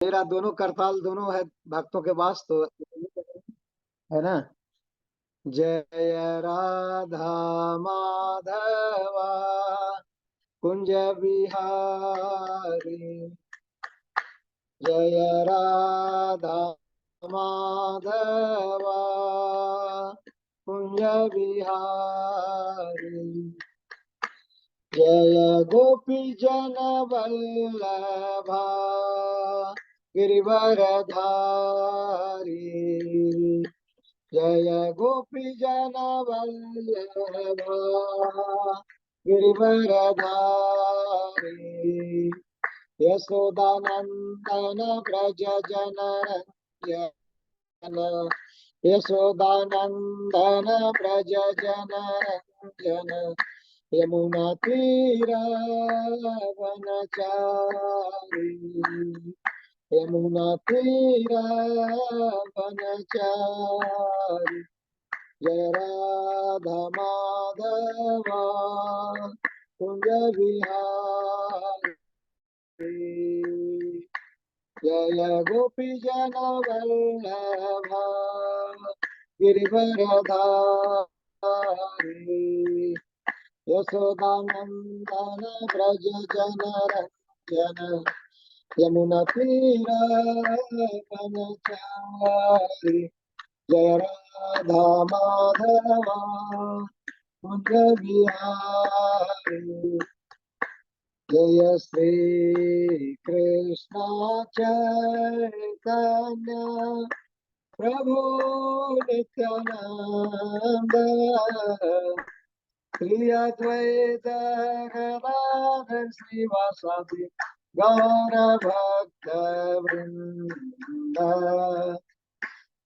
मेरा दोनों करताल दोनों है भक्तों के पास, तो है ना। जय राधा माधवा कुंज बिहारी, जय राधा माधवा कुंज बिहारी, जय गोपी जन वल्लभा गिरिवरधारी, जय गोपी जन वल्लभा गिरिवरधारी, यशोदानंदन व्रज जनरंजन, यशोदानंदन व्रज जनरंजन, यमुना तीर वनचारी, यमुना तीर वनचारी, जय राधा माधवा कुंज बिहारी, जय गोपी जन वल्लभा गिरिवरधारी, यशोदानंदन व्रज जनरंजन, यमुना तीर वनचारी, जय राधा माधवा कुंज बिहारी, जय श्री कृष्ण चैतन्य प्रभु नित्यानंद, श्री अद्वैत गदाधर श्रीवासादि गौर भक्त वृंद,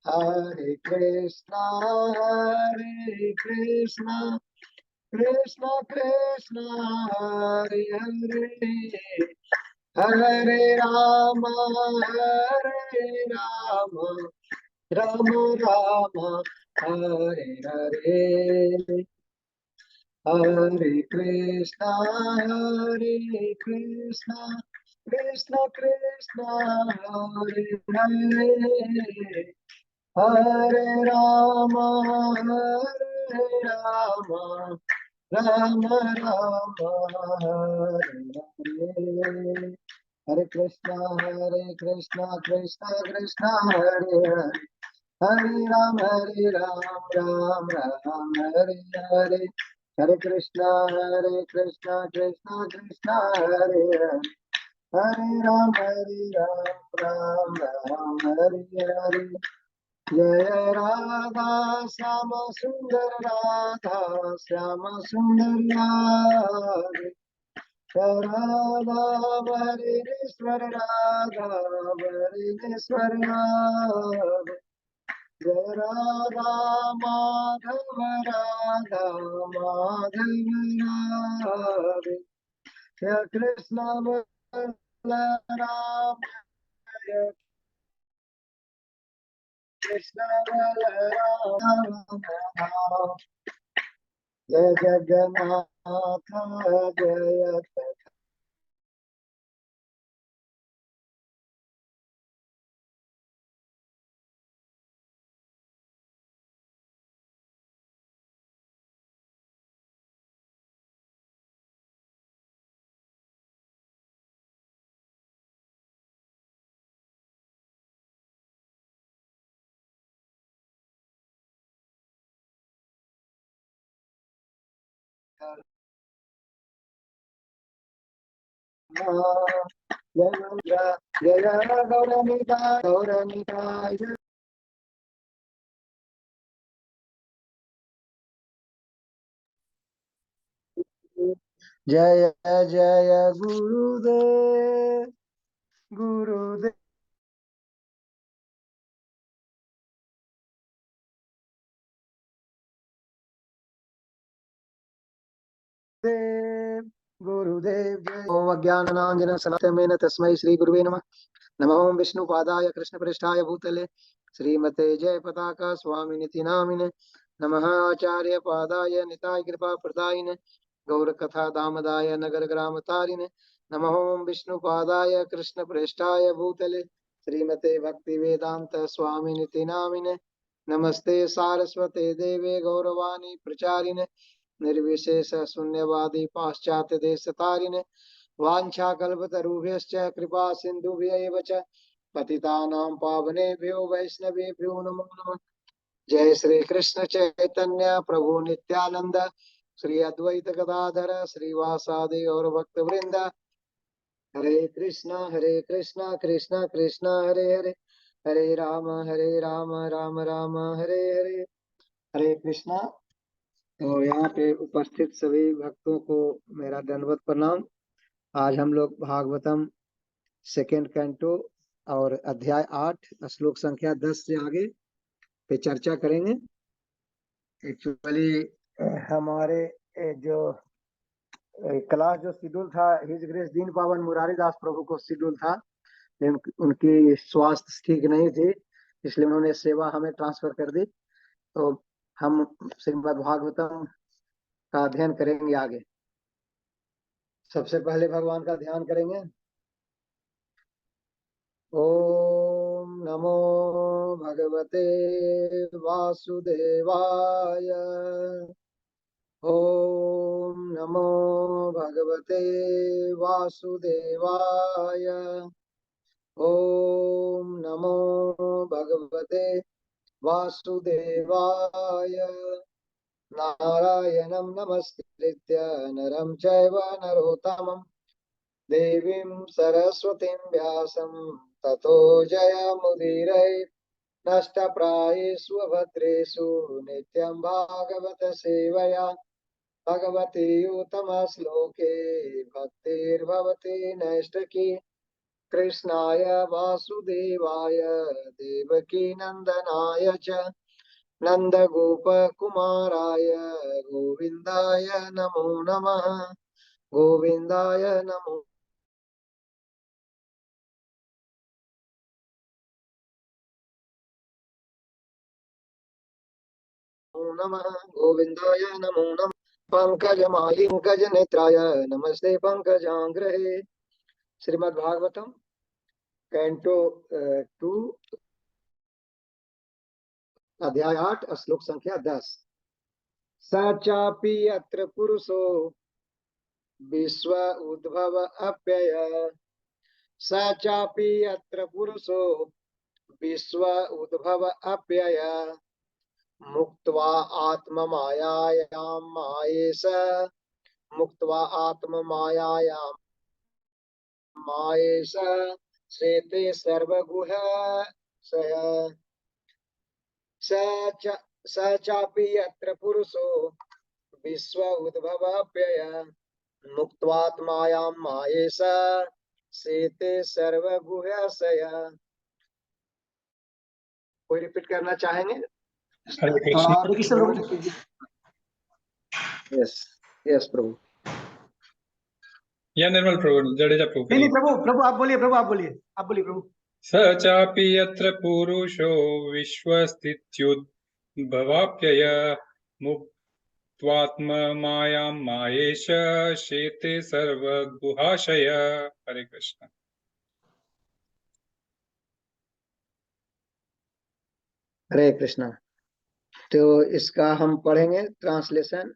हरे कृष्णा कृष्ण कृष्ण हरे हरे, हरे राम राम राम हरे हरे, हरे कृष्णा कृष्ण कृष्ण हरे हरे, हरे राम राम राम हरे हरे, हरे कृष्णा कृष्ण कृष्ण हरे हरे, हरे राम राम राम हरे हरे, हरे कृष्णा कृष्ण कृष्ण हरे हरे, हरे राम राम राम हरे हरे, जय राधा श्याम सुंदर राधा श्याम सुंदर राधे, राधा वरेश्वर राधा वरेश्वर राधे, जय राधा माधव राधे, जय कृष्ण बलराम कृष्ण बलराम, जय जगन्नाथ जय जय गौरनिताय जय जय गुरुदेव गुरुदेव, गुरुदेव जय। ओम अज्ञाननांजन शलाकया तस्मै श्री गुरुवे नमः। नमो विष्णुपादाय कृष्णप्रेष्ठाय भूतले श्रीमते जय पताका स्वामिनिति नामिने, नमः आचार्य पादाय निताय कृपा प्रदायिने गौर कथा दामदाय नगर ग्राम तारिणे, नमो विष्णुपादाय कृष्णप्रेष्ठाय भूतले श्रीमते भक्ति वेदांत स्वामिनिति नामिने। नमस्ते सारस्वते देवे गौरवाणी प्रचारिणे निर्विशेष शून्यवादी पाश्चात्य देश तारिणे वाञ्छाकल्पतरुभ्यश्च कृपा सिन्धुभ्यैव च पतितानां पावनेभ्यो वैष्णवेभ्यो नमो नमः। जय श्री कृष्ण चैतन्य प्रभु नित्यानंद श्री अद्वैत गदाधर श्रीवासादि और भक्त वृंद। हरे कृष्णा कृष्णा कृष्णा हरे हरे, हरे राम राम राम हरे हरे। हरे कृष्णा। तो यहाँ पे उपस्थित सभी भक्तों को मेरा दंडवत प्रणाम। आज हम लोग भागवतम सेकेंड कैंटो और अध्याय 8 श्लोक संख्या 10 से आगे पे चर्चा करेंगे। एक्चुअली हमारे जो क्लास जो शेड्यूल था हिज ग्रेस दीन पावन मुरारी दास प्रभु को शेड्यूल था, लेकिन उनकी स्वास्थ्य ठीक नहीं थी, इसलिए उन्होंने सेवा हमें ट्रांसफर कर दी। तो हम श्रीमद् भागवतम का अध्ययन करेंगे आगे। सबसे पहले भगवान का ध्यान करेंगे। ओम नमो भगवते वासुदेवाय। ओम नमो भगवते वासुदेवाय। ओम नमो भगवते वासुदेवाय। नारायणं नमस्कृत्य नरं चैव नरोत्तमं देवीं सरस्वतीं व्यासं ततो जयमुदीरये। नष्टप्रायेषु भद्रेषु नित्यं भागवत सेवया भगवती उत्तमश्लोके भक्तिर्भवति नैष्ठिकी। कृष्णाय वासुदेवाय देवकी नंदनाय च नन्दगोपकुमाराय गोविन्दाय नमो नमः। गोविन्दाय नमो नमः। गोविन्दाय नमो नमः। पंकजमाली पंकजनेत्राय नमस्ते पंकजांग्रहे। श्रीमद्भागवतम कैंटो 2 अध्याय 8 श्लोक संख्या 10। स चापि अत्र पुरुषो विश्व उद्भव अप्यय। स चापि अत्र पुरुषो विश्व उद्भव अप्यय। मुक्त्वा आत्ममायायां मायेश। मुक्त्वा आत्ममायायां मायेश श्वेते सर्वगुह सय। स चापि अत्र पुरुषो विश्व उद्भवाप्यय। मुक्त्वात्मायां मायेश श्वेते सर्वगुह्यसय। कोई रिपीट करना चाहेंगे? हरे थोड़ा कृष्ण और कीजिए। यस यस प्रभु। या निर्मल प्रभु, जडेजा प्रभु। नहीं प्रभु आप बोलिए, प्रभु आप बोलिए प्रभु। स चापि यत्र पुरुषो विश्वस्थित्युद्भवाप्यय मुक्त्वात्ममायां मायेश शेते सर्वगुहाशय। हरे कृष्ण। हरे कृष्णा। तो इसका हम पढ़ेंगे ट्रांसलेशन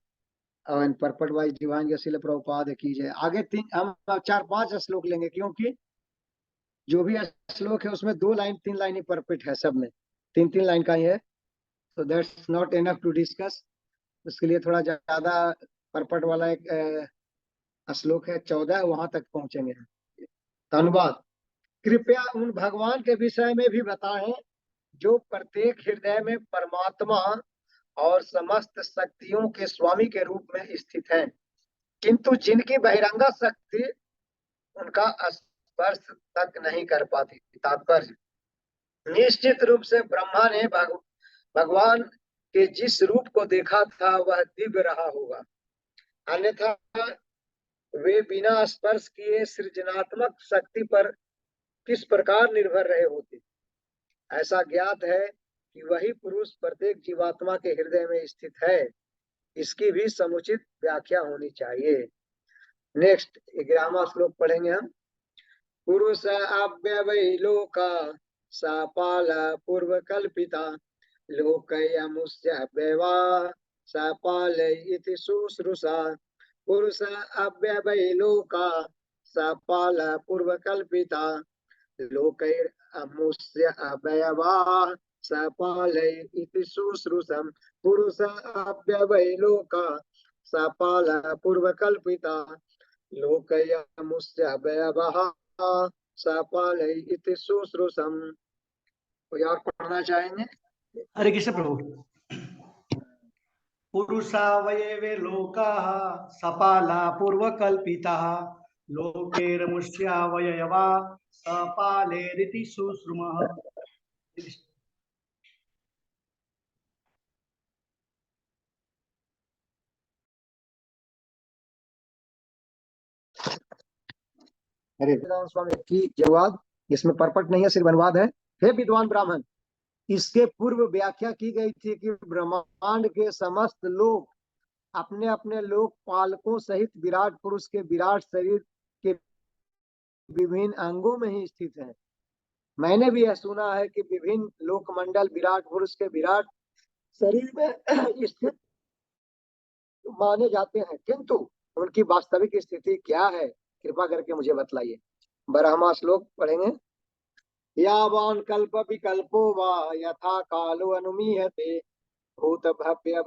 और परपट वाइज डिवाइन यशील प्रभुपाद की जय। आगे हम 4-5 श्लोक लेंगे, क्योंकि जो भी श्लोक है उसमें 2 लाइन 3 लाइन ही परफेक्ट है, सब में 3-3 लाइन का ही है। तो that's not enough to discuss. उसके लिए थोड़ा ज्यादा परपट वाला एक श्लोक है 14, वहां तक पहुंचेंगे। धन्यवाद। कृपया उन भगवान के विषय में भी बताएं जो प्रत्येक हृदय में परमात्मा और समस्त शक्तियों के स्वामी के रूप में स्थित हैं, किंतु जिनकी बहिरंगा शक्ति उनका स्पर्श तक नहीं कर पाती। तात्पर्य, निश्चित रूप से ब्रह्मा ने भगवान के जिस रूप को देखा था वह दिव्य रहा होगा, अन्यथा वे बिना स्पर्श किए सृजनात्मक शक्ति पर किस प्रकार निर्भर रहे होते। ऐसा ज्ञात है कि वही पुरुष प्रत्येक जीवात्मा के हृदय में स्थित है। इसकी भी समुचित व्याख्या होनी चाहिए। नेक्स्ट 11वां श्लोक पढ़ेंगे हम। पुरुष अव्यवै लोका सपाल पूर्व कल्पिता लोकयमुष्य व्यवा सपाल इति शुश्रूषा पुरुष अव्यवै लोका सपाल पूर्व कल्पिता लोकैरमुष्य अवयवाः सपालै इति शुश्रूषम् पुरुष अव्यवै लोका सपाल पूर्वकल्पिता लोकयमुष्य अवयवाः सपालै इति शुश्रूषम्। कोई और पढ़ना चाहेंगे? हरे कृष्ण प्रभु। पुरुषावयवे लोकाः सपाला पूर्वकल्पिताः लोकैर्मुष्यावयवा सपालेरिति शुश्रुमः। हरे वेदांत स्वामी की जवाब, इसमें परपट नहीं है, सिर्फ अनुवाद है। हे विद्वान ब्राह्मण, इसके पूर्व व्याख्या की गई थी कि ब्रह्मांड के समस्त लोग अपने अपने लोकपालकों सहित विराट पुरुष के विराट शरीर के विभिन्न अंगों में ही स्थित है। मैंने भी यह सुना है कि विभिन्न लोकमंडल विराट पुरुष के विराट शरीर में स्थित माने जाते हैं, किंतु उनकी वास्तविक स्थिति क्या है, कृपा करके मुझे बतलाइए। 12वां श्लोक पढ़ेंगे। यावान कल्प विकल्पो वा यथा कालो अनुमीयते भूत भव्य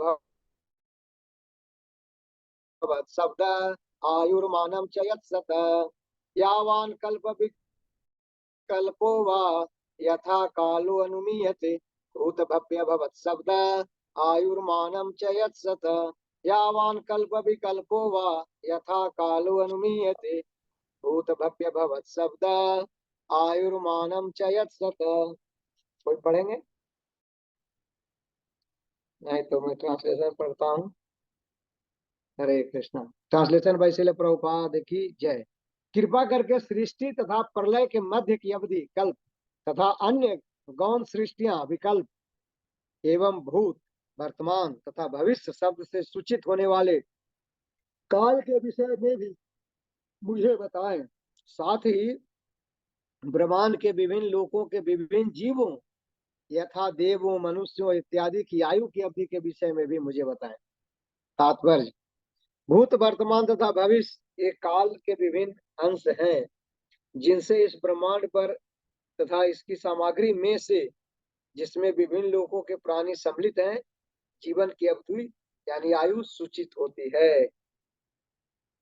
भवत् शब्द आयुर्मानम च यत्सत यावान कल्प विकल्पो वा यथा कालो अनुमीयते भूत भव्य भवत् शब्द आयुर्मानम च यत्सत यावान कल्प विकल्पो वा यथा कालो अनुमीयते भूत भव्य भवत् शब्द आयुर्मानम च यत्सत। कोई पढ़ेंगे? नहीं तो मैं ट्रांसलेशन पढ़ता हूँ। हरे कृष्णा। ट्रांसलेशन बाय श्रील प्रभुपाद की जय। कृपा करके सृष्टि तथा प्रलय के मध्य की अवधि कल्प तथा अन्य गौण सृष्टियां विकल्प एवं भूत वर्तमान तथा भविष्य शब्द से सूचित होने वाले काल के विषय में भी मुझे बताएं। साथ ही ब्रह्मांड के विभिन्न लोकों के विभिन्न जीवों यथा देवों मनुष्यों इत्यादि की आयु की अवधि के विषय में भी मुझे बताएं। तात्पर्य, भूत वर्तमान तथा भविष्य ये काल के विभिन्न अंश हैं जिनसे इस ब्रह्मांड पर तथा इसकी सामग्री में से जिसमें विभिन्न लोकों के प्राणी सम्मिलित हैं जीवन की अवधि यानी आयु सूचित होती है।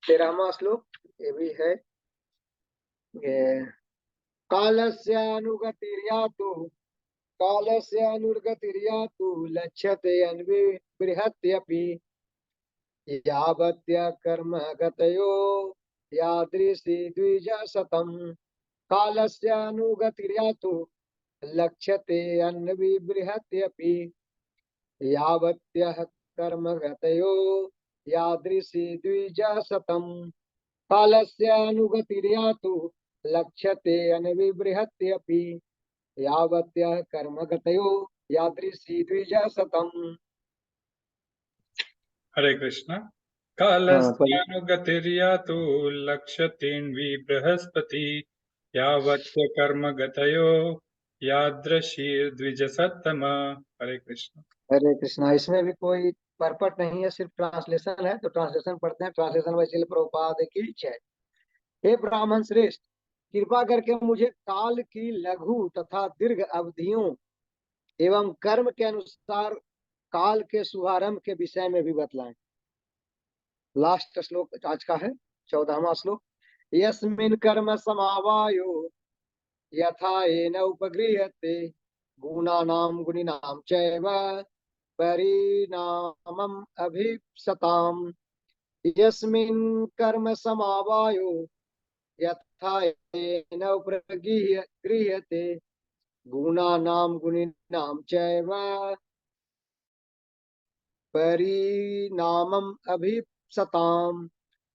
13वां श्लोक ये भी है। कालस्य अनुगतिर्यातु लक्ष्यते अन्विबृहत्यपि यावत्य कर्म गतयो यादृशी द्विजशतम् कालस्य अनुगतिर्यातु लक्ष्यते अन्विबृहत्यपि यावत्यः कर्म गतयो यादृशी द्विजशतम् कालस्य अनुगतिर्यातु लक्ष्यते अन्विबृहत्यपि यावत्यः कर्म गतयो यादृशी द्विजशतम्। हरे कृष्ण। कालस्यानुगतिर्यातु लक्ष्यतेऽन्वी बृहस्पति यावत्य कर्म गतयो यादृशीर्द्विजसत्तम। हरे कृष्ण। हरे कृष्णा। इसमें भी कोई परपट नहीं है, सिर्फ ट्रांसलेशन है, तो ट्रांसलेशन पढ़ते हैं। ट्रांसलेशन वैसे प्रभुपाद की जय। हे ब्राह्मण श्रेष्ठ, कृपा करके मुझे काल की लघु तथा दीर्घ अवधियों एवं कर्म के अनुसार काल के शुभारंभ के विषय में भी बतलाएं। लास्ट श्लोक आज का है 14वां श्लोक। यस्मिन् कर्म समावायो यथा येन उपगृह्यते गुणानां गुणिनां चैव परिणामम् अभीप्सताम् यस्मिन् कर्म समावायो यथा येन उपगृह्यते गुणानां गुणिनां चैव परिणामम् अभीप्सताम्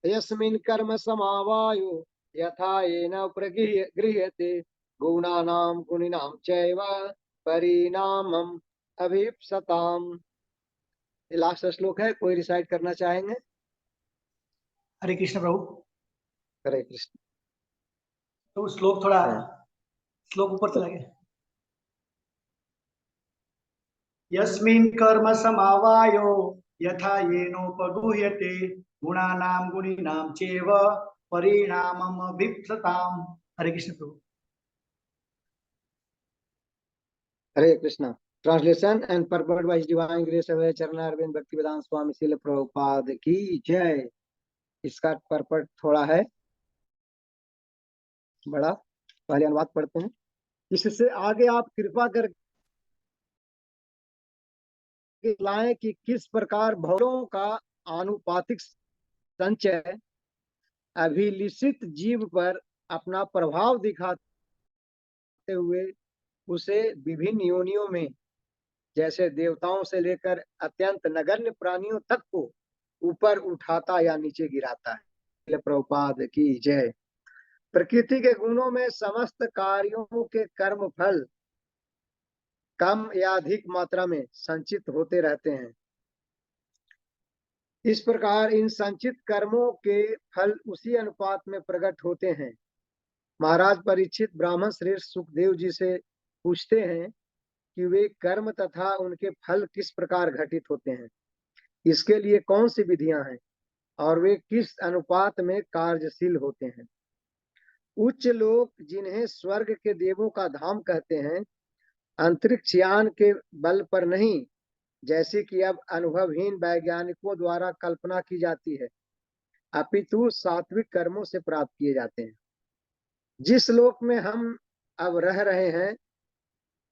यस्मिन् कर्म समावायो यथा येन उपगृह्यते गुणानां गुणिनां चैव परिणामम् अभीप्सताम्। ये लास्ट श्लोक है, कोई रिसाइट करना चाहेंगे? हरे कृष्ण प्रभु। हरे कृष्ण। तो श्लोक थोड़ा है। श्लोक ऊपर चला गया। यस्मिन् कर्म समावायो यथा येनोपगुह्यते गुणानां गुणिनां चैव परिणामम् अभिप्सताम्। Hare Krishna Prabhu. Hare Krishna. Translation and purport by divine grace of Charan Arvind Bhaktivedanta स्वामी श्रील प्रभुपाद की जय। इसका परपट थोड़ा है बड़ा, पहले अनुवाद पढ़ते हैं। इससे आगे आप कृपा करके लाएं कि किस प्रकार भवों का आनुपातिक संचय अभिलिषित जीव पर अपना प्रभाव दिखाते हुए उसे विभिन्न योनियों में, जैसे देवताओं से लेकर अत्यंत नगण्य प्राणियों तक को ऊपर उठाता या नीचे गिराता है। प्रभुपाद की जय। प्रकृति के गुणों में समस्त कार्यों के कर्म फल कम या अधिक मात्रा में संचित होते रहते हैं। इस प्रकार इन संचित कर्मों के फल उसी अनुपात में प्रकट होते हैं। महाराज परीक्षित ब्राह्मण श्रेष्ठ सुखदेव जी से पूछते हैं कि वे कर्म तथा उनके फल किस प्रकार घटित होते हैं, इसके लिए कौन सी विधियां हैं और वे किस अनुपात में कार्यशील होते हैं। उच्च लोक जिन्हें स्वर्ग के देवों का धाम कहते हैं, अंतरिक्ष यान के बल पर नहीं, जैसे कि अब अनुभवहीन वैज्ञानिकों द्वारा कल्पना की जाती है, अपितु सात्विक कर्मों से प्राप्त किए जाते हैं। जिस लोक में हम अब रह रहे हैं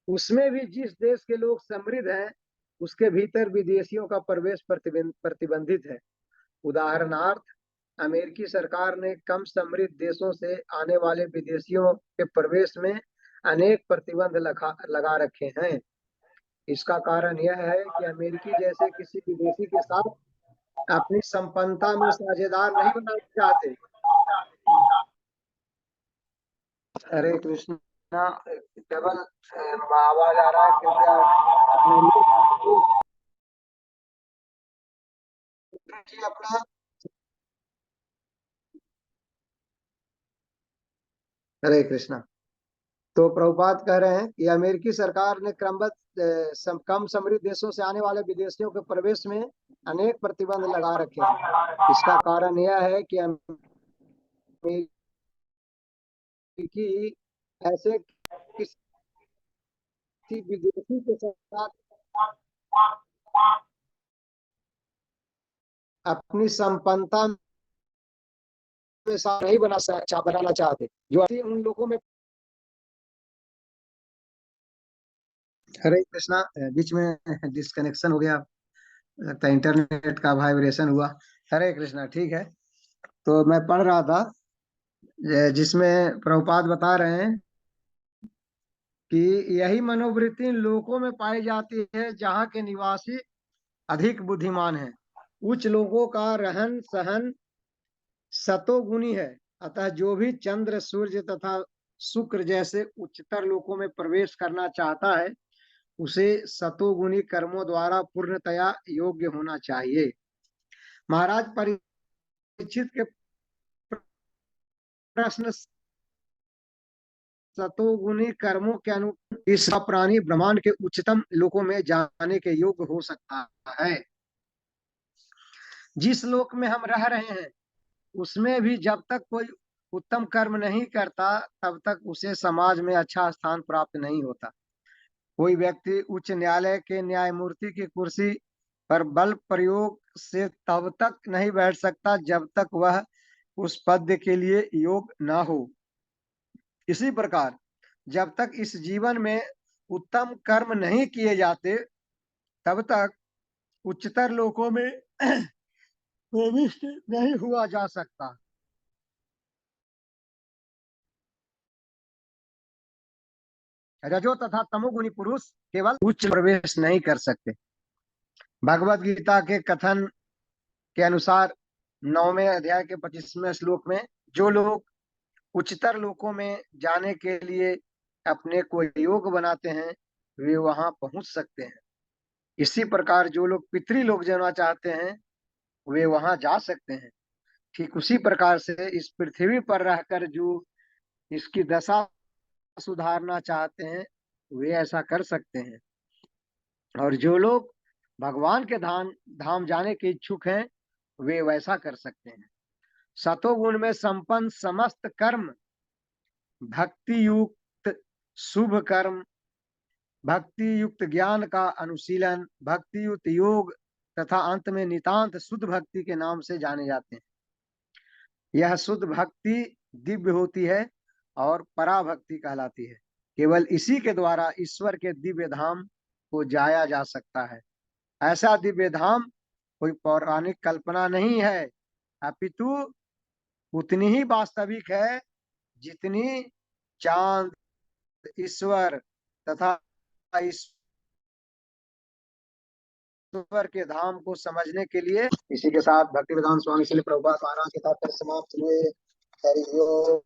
उसमें भी जिस देश के लोग समृद्ध हैं उसके भीतर विदेशियों का प्रवेश प्रतिबंधित है। उदाहरणार्थ, अमेरिकी सरकार ने कम समृद्ध देशों से आने वाले विदेशियों के प्रवेश में अनेक प्रतिबंध लगा रखे हैं। इसका कारण यह है कि अमेरिकी जैसे किसी विदेशी के साथ अपनी संपन्नता में साझेदार नहीं बनना चाहते। हरे कृष्णा। डबल आवाज आ रहा है, कृपया अपना। हरे कृष्णा। तो प्रभुपाद कह रहे हैं कि अमेरिकी सरकार ने क्रमबद्ध कम समृद्ध देशों से आने वाले विदेशियों के प्रवेश में अनेक प्रतिबंध लगा रखे हैं। इसका कारण यह है कि अमेरिकी ऐसे किसी विदेशी के साथ अपनी संपन्नता में नहीं बनाना चाहते, जो उन लोगों में। हरे कृष्णा। बीच में डिस्कनेक्शन हो गया, लगता है इंटरनेट का वाइब्रेशन हुआ। हरे कृष्णा। ठीक है, तो मैं पढ़ रहा था जिसमें प्रभुपाद बता रहे हैं कि यही मनोवृत्ति इन लोगों में पाई जाती है जहाँ के निवासी अधिक बुद्धिमान हैं। उच्च लोगों का रहन सहन सतोगुणी है, अतः जो भी चंद्र सूर्य तथा शुक्र जैसे उच्चतर लोकों में प्रवेश करना चाहता है उसे सतोगुणी कर्मों द्वारा पूर्णतया योग्य होना चाहिए। महाराज परीक्षित के प्रश्न सतोगुणी कर्मों के अनुरूप इस प्राणी ब्रह्मांड के उच्चतम लोकों में जाने के योग्य हो सकता है। जिस लोक में हम रह रहे हैं उसमें भी जब तक कोई उत्तम कर्म नहीं करता तब तक उसे समाज में अच्छा स्थान प्राप्त नहीं होता। कोई व्यक्ति उच्च न्यायालय के न्यायमूर्ति की कुर्सी पर बल प्रयोग से तब तक नहीं बैठ सकता जब तक वह उस पद के लिए योग्य ना हो। इसी प्रकार जब तक इस जीवन में उत्तम कर्म नहीं किए जाते तब तक उच्चतर लोकों में प्रविष्ट नहीं हुआ जा सकता। रजो तथा तमोगुणी पुरुष केवल उच्च प्रवेश नहीं कर सकते। भगवत गीता के कथन के अनुसार 9वें अध्याय के 25वें श्लोक में जो लोग उच्चतर लोकों में जाने के लिए अपने को योग्य बनाते हैं वे वहां पहुंच सकते हैं। इसी प्रकार जो लोग पितृलोक जाना चाहते हैं वे वहां जा सकते हैं। ठीक उसी प्रकार से इस पृथ्वी पर रहकर जो इसकी दशा सुधारना चाहते हैं वे ऐसा कर सकते हैं, और जो लोग भगवान के धाम धाम जाने के इच्छुक हैं वे वैसा कर सकते हैं। सतोगुण में संपन्न समस्त कर्म, भक्ति युक्त शुभ कर्म, भक्ति युक्त ज्ञान का अनुशीलन, भक्ति युक्त योग तथा अंत में नितांत शुद्ध भक्ति के नाम से जाने जाते हैं। यह शुद्ध भक्ति दिव्य होती है और पराभक्ति कहलाती है। केवल इसी के द्वारा ईश्वर के दिव्य धाम को जाया जा सकता है। ऐसा दिव्य धाम कोई पौराणिक कल्पना नहीं है, अपितु उतनी ही वास्तविक है जितनी चांद ईश्वर तथा ईश्वर के धाम को समझने के लिए। इसी के साथ भक्ति वेदांत स्वामी श्रील प्रभुपाद महाराज के तात्पर्य समाप्त हुए। हरि ओम।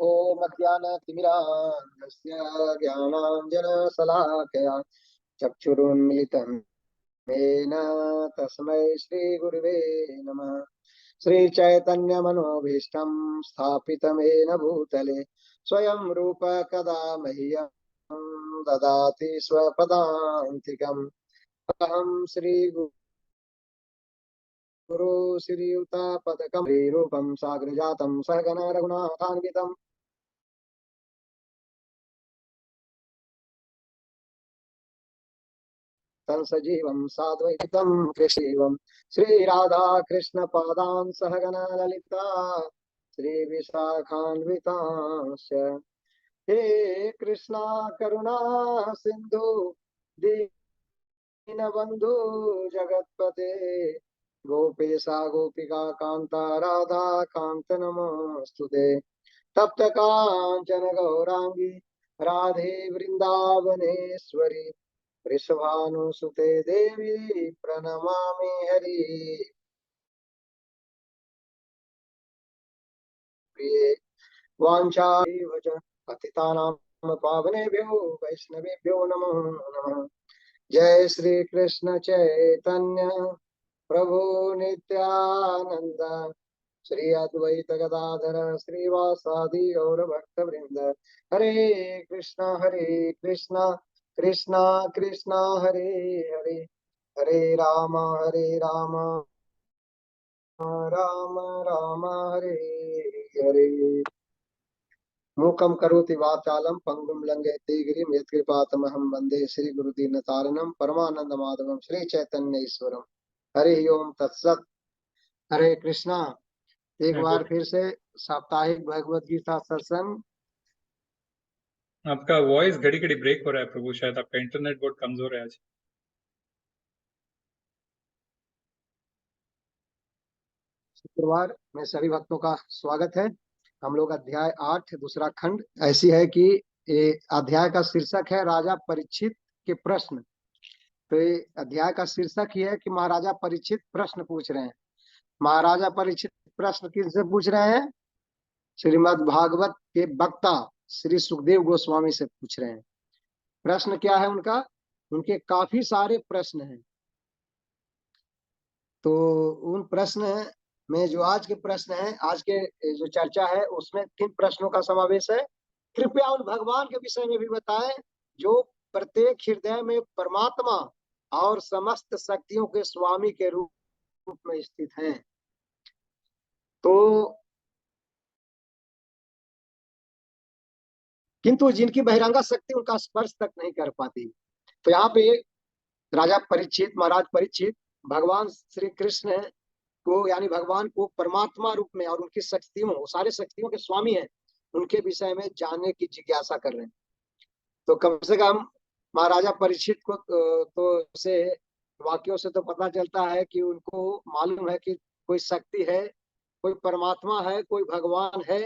ओम अज्ञानतिमिरान्धस्य ज्ञानाञ्जनशलाकया चक्षुरुन्मिलितं येन तस्मै श्रीगुरुवे नमः। श्रीचैतन्यमनोभीष्टं स्थापितमेन भूतले स्वयं रूप कदा मह्यं ददाति स्वपदान्तिकम्। अहं श्रीगुरु श्रीयुतापदकं श्रीरूपं साग्रजातं सहगण रघुनाथान्वितं सजीवं साद्वैतं कृष्णं श्रीराधा कृष्ण पादान् सहगण ललिता श्रीविशाखान्वितांश्च। हे कृष्णा करुणा सिंधु दीनबंधु जगत्पते गोपेशा गोपिका कांता राधा कांत नमोस्तुते। तप्त कांचन गौरांगी राधे वृंदावनेश्वरी वृषभानुसुते देवी प्रणमामि हरि प्रिये। वाञ्छादेव च पतितानां पावनेभ्यो वैष्णवेभ्यो नमो नमः। जय श्री कृष्ण चैतन्य प्रभु नित्यानंद श्री अद्वैत गदाधर श्रीवासादि गौर भक्त वृंद। हरे कृष्णा कृष्णा कृष्णा हरे हरे, हरे राम राम राम हरे हरे। मूकं करोति वाचालं पंगुं लंघयते गिरिं यत्कृपातमहं वन्दे श्रीगुरुदीनतारिणं परमानन्दमाधवं श्रीचैतन्यईश्वरं। हरि ओम तत्सत्। हरे कृष्णा। एक बार फिर से साप्ताहिक भगवत गीता सत्संग। आपका वॉइस घड़ी घड़ी ब्रेक हो रहा है प्रभु, शायद आपका इंटरनेट बहुत कमजोर है आज। शुक्रवार में सभी भक्तों का स्वागत है। हम लोग अध्याय 8 दूसरा खंड। ऐसी है कि ये अध्याय का शीर्षक है राजा परीक्षित के प्रश्न। तो ये अध्याय का शीर्षक ही है कि महाराजा परीक्षित प्रश्न पूछ रहे हैं। महाराजा परीक्षित प्रश्न किससे पूछ रहे हैं? श्रीमद् भागवत के वक्ता श्री सुखदेव गोस्वामी से पूछ रहे हैं। प्रश्न क्या है उनका? उनके काफी सारे प्रश्न हैं। तो उन प्रश्न में जो आज के प्रश्न हैं, आज के जो चर्चा है उसमें 3 प्रश्नों का समावेश है। कृपया उन भगवान के विषय में भी बताएं जो प्रत्येक हृदय में परमात्मा और समस्त शक्तियों के स्वामी के रूप में स्थित हैं। तो किंतु जिनकी बहिरंगा शक्ति उनका स्पर्श तक नहीं कर पाती। तो यहाँ पे राजा परीक्षित, महाराज परीक्षित भगवान श्री कृष्ण को यानी भगवान को परमात्मा रूप में और उनकी शक्तियों, सारे शक्तियों के स्वामी हैं, उनके विषय में जानने की जिज्ञासा कर रहे हैं। तो कम से कम महाराजा परीक्षित को तो से वाक्यों से तो पता चलता है कि उनको मालूम है कि कोई शक्ति है, कोई परमात्मा है, कोई भगवान है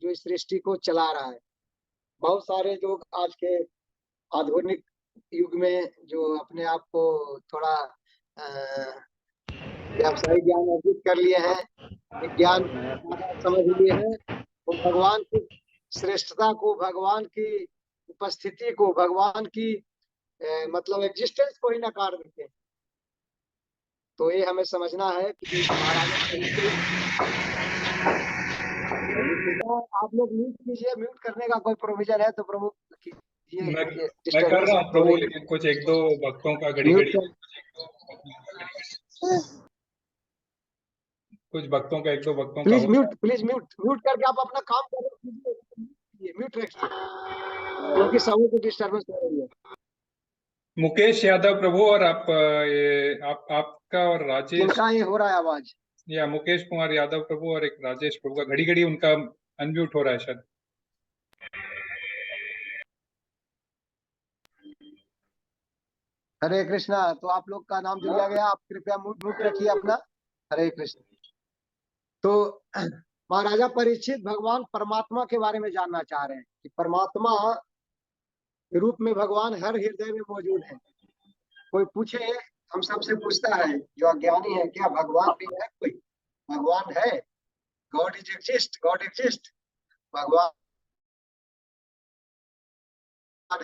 जो इस सृष्टि को चला रहा है। बहुत सारे लोग आज के आधुनिक युग में जो अपने आप को थोड़ा व्यावसायिक ज्ञान अर्जित कर लिए हैं, विज्ञान समझ लिए हैं, वो भगवान की श्रेष्ठता को, भगवान की उपस्थिति को, भगवान की मतलब एग्जिस्टेंस को ही नकार देते हैं। तो ये हमें समझना है कि महाराजा तो आप लोग म्यूट कीजिए, म्यूट करने का कोई प्रोविजन है तो प्रभु कीजिए, मैं मैं कर डिस्टर्बेंस रहा है हूँ तो प्रभु, लेकिन कुछ एक दो भक्तों का घड़ी म्यूट घड़ी कर। कुछ भक्तों का, एक दो भक्तों का प्लीज हो रहा म्यूट, प्लीज म्यूट, म्यूट करके आप अपना काम करो, म्यूट रखिए क्योंकि सबों को डिस्टर्बेंस हो रही है। है। मुकेश यादव प्रभु, और आप ये आपका और राजेश, किनका ये हो रहा है आवाज? या मुकेश कुमार यादव प्रभु और एक राजेश प्रभु का घड़ी घड़ी उनका अनम्यूट हो रहा है शायद। हरे कृष्णा। तो आप लोग का नाम लिया गया, आप कृपया म्यूट म्यूट रखिए अपना। हरे कृष्ण। तो महाराजा परीक्षित भगवान परमात्मा के बारे में जानना चाह रहे हैं कि परमात्मा के रूप में भगवान हर हृदय में मौजूद है। कोई पूछे, हम सबसे पूछता है जो अज्ञानी है, क्या भगवान भी है? कोई भगवान है? God is exist, God exist, भगवान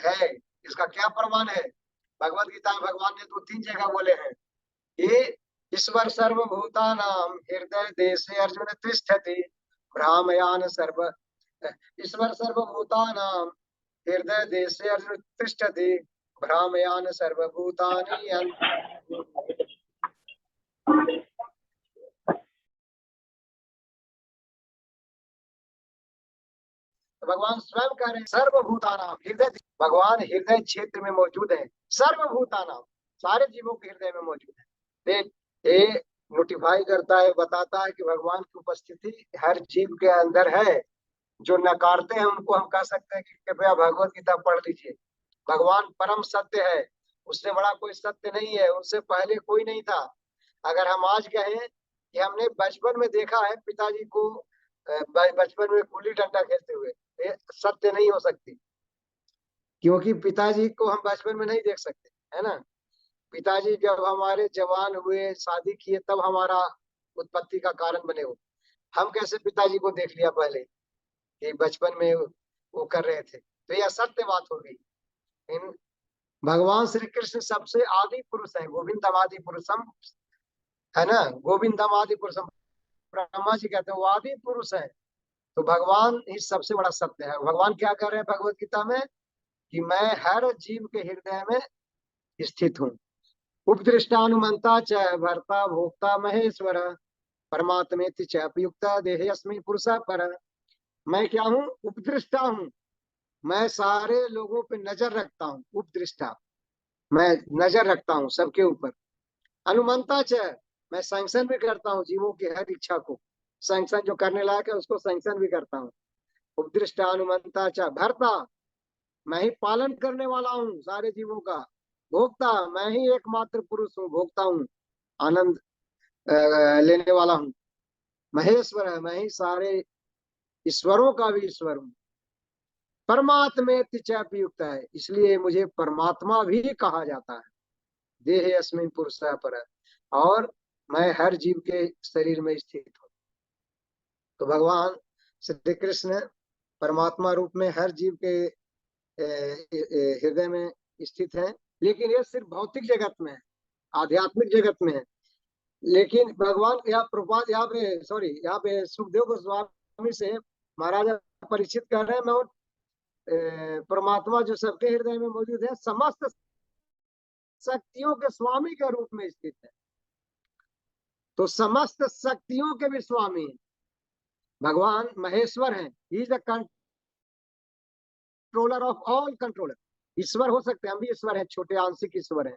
है। इसका क्या प्रमाण है? भगवत गीता में भगवान ने 2-3 जगह बोले हैं, ये ईश्वर सर्वभूतानां हृदय देशे अर्जुन तिष्ठति भ्रामयान सर्व, ईश्वर सर्वभूतानां हृदय देशे अर्जुन तिष्ठति भ्रामयान सर्वभूतानि भगवान स्वयं कह रहे हैं सर्वभूतानां हृदय, भगवान हृदय क्षेत्र में मौजूद है। सर्वभूतानां, सारे जीवों के हृदय में मौजूद है। ये नोटिफाई करता है, बताता है कि भगवान की उपस्थिति हर जीव के अंदर है। जो नकारते हैं उनको हम कह सकते हैं कि कृपया भगवत गीता पढ़ लीजिए। भगवान परम सत्य है, उससे बड़ा कोई सत्य नहीं है, उससे पहले कोई नहीं था। अगर हम आज कहें कि हमने बचपन में देखा है पिताजी को बचपन में गुल्ली डंडा खेलते हुए, ये सत्य नहीं हो सकती, क्योंकि पिताजी को हम बचपन में नहीं देख सकते, है ना। पिताजी जब हमारे जवान हुए, शादी किए, तब हमारा उत्पत्ति का कारण बने हो। हम कैसे पिताजी को देख लिया पहले कि बचपन में वो कर रहे थे, तो यह सत्य बात हो गई। इन भगवान श्री कृष्ण सबसे आदि पुरुष है, गोविंदम आदि पुरुषम, है ना, गोविंदम आदि पुरुषम। ब्रह्मा जी कहते हैं वो आदि पुरुष है, तो भगवान ही सबसे बड़ा सत्य है। भगवान क्या कर रहे हैं भगवत गीता में कि मैं हर जीव के हृदय में स्थित हूँ। उपदृष्टानुमंता च भर्ता भोक्ता महेश्वर परमात्मेति च अपयुक्ता देहेऽस्मिन् पुरुषः पर। मैं क्या हूँ? उपदृष्टा हूँ, मैं सारे लोगों पे नजर रखता हूँ। उपदृष्टा, मैं नजर रखता हूँ सबके ऊपर। अनुमंता च, मैं सैंक्शन भी करता हूँ जीवों की हर इच्छा को, सैंक्शन जो करने लायक है उसको सैंक्शन भी करता हूँ। उपदृष्टा अनुमंता च भर्ता, मैं ही पालन करने वाला हूँ सारे जीवों का। भोक्ता, मैं ही एकमात्र पुरुष हूँ, भोक्ता हूँ, आनंद लेने वाला हूँ। महेश्वर है, मैं ही सारे ईश्वरों का भी ईश्वर हूँ। परमात्मे युक्त है, इसलिए मुझे परमात्मा भी कहा जाता है। देहे अस्मिन् पुरुषः पर, और मैं हर जीव के शरीर में स्थित हूँ। तो भगवान श्री कृष्ण परमात्मा रूप में हर जीव के हृदय में स्थित है, लेकिन ये सिर्फ भौतिक जगत में है, आध्यात्मिक जगत में है। लेकिन भगवान यहाँ पे यहाँ पे सुखदेव गोस्वामी से महाराजा परीक्षित कर रहे हैं, मैं परमात्मा जो सबके हृदय में मौजूद है, समस्त शक्तियों के स्वामी के रूप में स्थित है। तो समस्त शक्तियों के भी स्वामी है भगवान, महेश्वर है। He is the controller of all controller. ईश्वर हो सकते हैं, हम भी ईश्वर हैं, छोटे आंशिक ईश्वर हैं।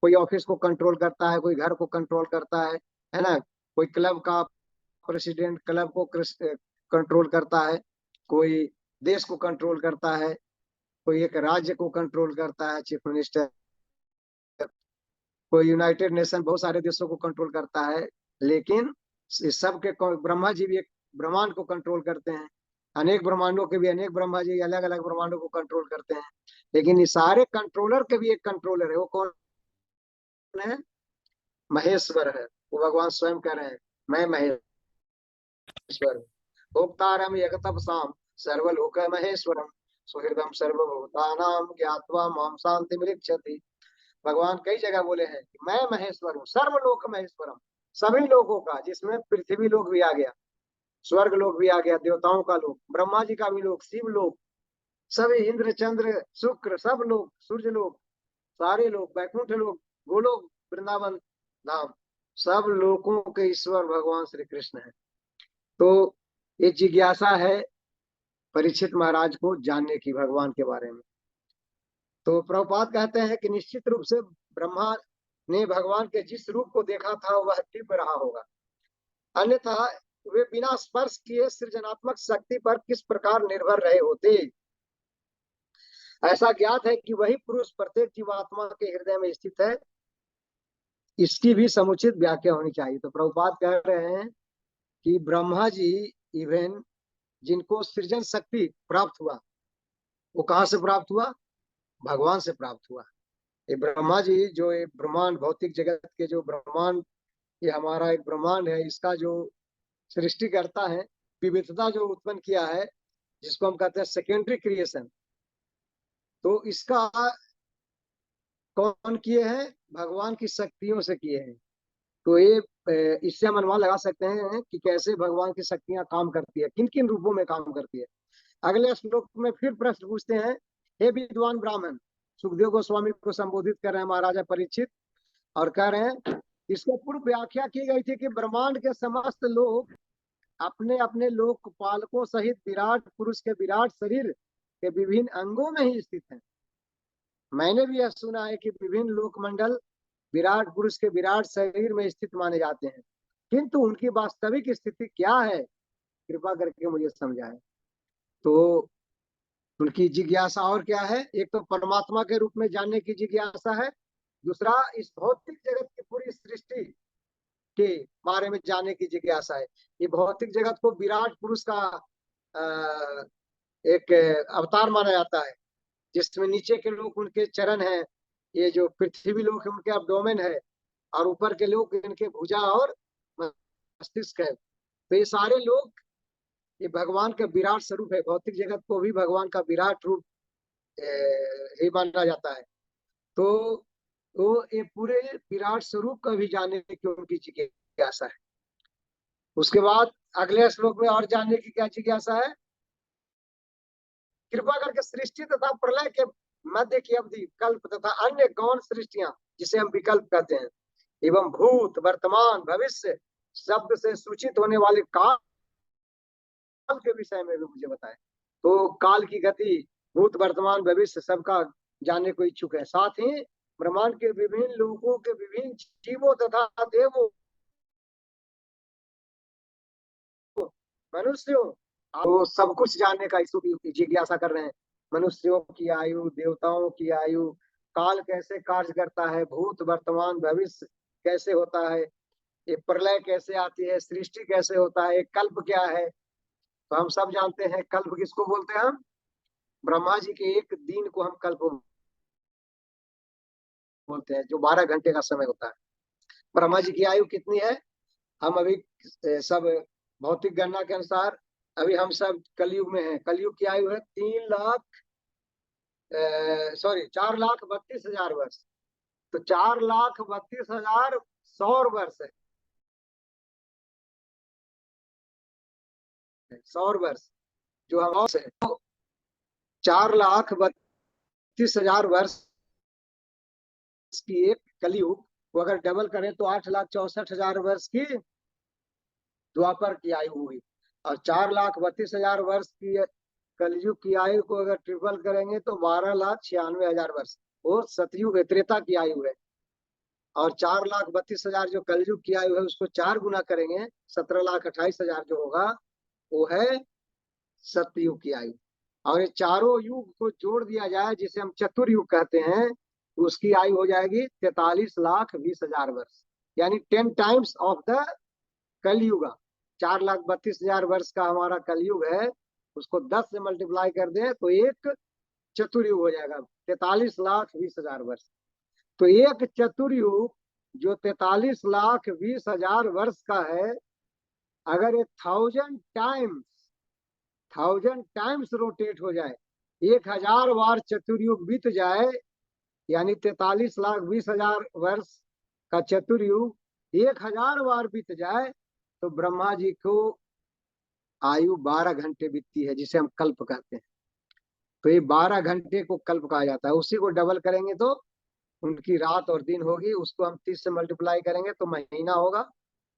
कोई ऑफिस को कंट्रोल करता है, कोई घर को कंट्रोल करता है ना। कोई क्लब का प्रेसिडेंट क्लब को कंट्रोल करता है, कोई देश को कंट्रोल करता है, कोई एक राज्य को कंट्रोल करता है, चीफ मिनिस्टर। कोई यूनाइटेड नेशन बहुत सारे देशों को कंट्रोल करता है। लेकिन सबके ब्रह्मा जी भी एक ब्रह्मांड को कंट्रोल करते हैं, अनेक ब्रह्मांडों के भी अनेक ब्रह्मा जी अलग अलग ब्रह्मांडों को कंट्रोल करते हैं। लेकिन ये सारे कंट्रोलर के भी एक कंट्रोलर है, वो कौन है? महेश्वर है। वो भगवान स्वयं कह रहे हैं मैं महेश्वर हूँ। भोक्तारम यगतपसाम सर्वलोक महेश्वरम सुहृदम सर्वभूतानां ज्ञात्वा मां शांतिम ऋक्षति भगवान कई जगह बोले हैं कि मैं महेश्वर हूँ, सर्वलोक महेश्वरम, सभी लोगों का, जिसमें पृथ्वी लोक भी आ गया, स्वर्ग लोक भी आ गया, देवताओं का लोक, ब्रह्मा जी का भी लोक, शिव लोक, सभी इंद्र चंद्र शुक्र सब लोग, सूर्य लोक, सारे लोग, वैकुंठ लोक, गोलोक, वृंदावन धाम, सब लोगों के ईश्वर भगवान श्री कृष्ण है। तो ये जिज्ञासा है परीक्षित महाराज को जानने की भगवान के बारे में। तो प्रभुपाद कहते हैं कि निश्चित रूप से ब्रह्मा ने भगवान के जिस रूप को देखा था वह दिव्य रहा होगा, अन्यथा वे बिना स्पर्श किए सृजनात्मक शक्ति पर किस प्रकार निर्भर रहे होते। ऐसा ज्ञात है कि वही पुरुष प्रत्येक जीवात्मा के हृदय में स्थित है, इसकी भी समुचित व्याख्या होनी चाहिए। तो प्रभुपाद कह रहे हैं कि ब्रह्मा जी इवन जिनको सृजन शक्ति प्राप्त हुआ, वो कहाँ से प्राप्त हुआ? भगवान से प्राप्त हुआ। ये ब्रह्मा जी जो ये ब्रह्मांड, भौतिक जगत के जो ब्रह्मांड, ये हमारा एक ब्रह्मांड है, इसका जो सृष्टि करता है, विविधता जो उत्पन्न किया है, जिसको हम कहते हैं सेकेंडरी क्रिएशन, तो इसका कौन किए हैं? भगवान की शक्तियों से किए हैं। तो ये इससे हम अनुमान लगा सकते हैं कि कैसे भगवान की शक्तियां काम करती है, किन किन रूपों में काम करती है। अगले श्लोक में फिर प्रश्न पूछते हैं, हे विद्वान ब्राह्मण, सुखदेव गोस्वामी को संबोधित कर रहे हैं महाराजा परीक्षित, और कह रहे हैं, इसको पूर्व व्याख्या की गई थी कि ब्रह्मांड के समस्त लोग अपने अपने लोकपालकों सहित विराट पुरुष के विराट शरीर के विभिन्न अंगों में ही स्थित हैं। मैंने भी यह सुना है कि विभिन्न लोकमंडल विराट पुरुष के विराट शरीर में स्थित माने जाते हैं, किंतु उनकी वास्तविक स्थिति क्या है, कृपा करके मुझे समझाएं। तो उनकी जिज्ञासा और क्या है? एक तो परमात्मा के रूप में जानने की जिज्ञासा है, दूसरा इस भौतिक जगत की पूरी सृष्टि के बारे में जानने की जिज्ञासा है। ये भौतिक जगत को विराट पुरुष का एक अवतार माना जाता है, जिसमें नीचे के लोग उनके चरण हैं, ये जो पृथ्वी लोग है उनके अब्डोमेन है, और ऊपर के लोग इनके भुजा और मस्तिष्क है। तो ये सारे लोग ये भगवान का विराट स्वरूप है। भौतिक जगत को भी भगवान का विराट रूप ही माना जाता है। तो ये पूरे विराट स्वरूप का भी जानने की उनकी जिज्ञासा है। उसके बाद अगले श्लोक में और जानने की क्या जिज्ञासा है? कृपा करके सृष्टि तथा प्रलय के मध्य की अवधि, कल्प तथा अन्य गौण सृष्टियां, जिसे हम विकल्प कहते हैं, एवं भूत वर्तमान भविष्य शब्द से सूचित होने वाले काल के विषय में भी मुझे बताएं। तो काल की गति, भूत वर्तमान भविष्य सबका जानने को इच्छुक है। साथ ही ब्रह्मांड के विभिन्न लोगों के विभिन्न जीवों तथा देवों, मनुष्यों, तो सब कुछ जानने का इच्छुक जिज्ञासा कर रहे हैं। मनुष्यों की आयु, देवताओं की आयु, काल कैसे कार्य करता है, भूत वर्तमान भविष्य कैसे होता है, ये प्रलय कैसे आती है, सृष्टि कैसे होता है, कल्प क्या है। तो हम सब जानते हैं कल्प किसको बोलते हैं हम? ब्रह्मा जी के एक दिन को हम कल्प बोलते हैं, जो 12 घंटे का समय होता है। ब्रह्मा जी की आयु कितनी है? हम अभी सब भौतिक गणना के अनुसार अभी हम सब कलयुग में हैं। कलयुग की आयु है 4,32,000 वर्ष। तो 4,32,000 सौर वर्ष है, सौर वर्ष जो हम है। तो 4,32,000 वर्ष की एक कलयुग को अगर डबल करें तो 8,64,000 वर्ष की द्वापर की आयु हुई, और 4,32,000 वर्ष की कलयुग की आयु को अगर ट्रिपल करेंगे तो 12,96,000 वर्ष वो सतयुग त्रेता की आयु है। और 4,32,000 जो कलयुग की आयु है उसको 4 गुना करेंगे, 17,28,000 जो होगा वो है सतयुग की आयु। और ये चारों युग को जोड़ दिया जाए, जिसे हम चतुर्युग कहते हैं, उसकी आयु हो जाएगी 43,20,000 वर्ष, यानी 10 टाइम्स ऑफ द कलयुग। 4,32,000 वर्ष का हमारा कलयुग है, उसको 10 से मल्टीप्लाई कर दें तो एक चतुर्युग हो जाएगा, 43,20,000 वर्ष। तो एक चतुर्युग जो 43,20,000 वर्ष का है, अगर ये 1000 टाइम्स रोटेट हो जाए, 1000 बार चतुर्युग बीत जाए, यानी 43,20,000 वर्ष का चतुर्युग 1,000 बार बीत जाए तो ब्रह्मा जी को आयु 12 घंटे बीतती है, जिसे हम कल्प कहते हैं। तो ये 12 घंटे को कल्प कहा जाता है। उसी को डबल करेंगे तो उनकी रात और दिन होगी, उसको हम 30 से मल्टीप्लाई करेंगे तो महीना होगा,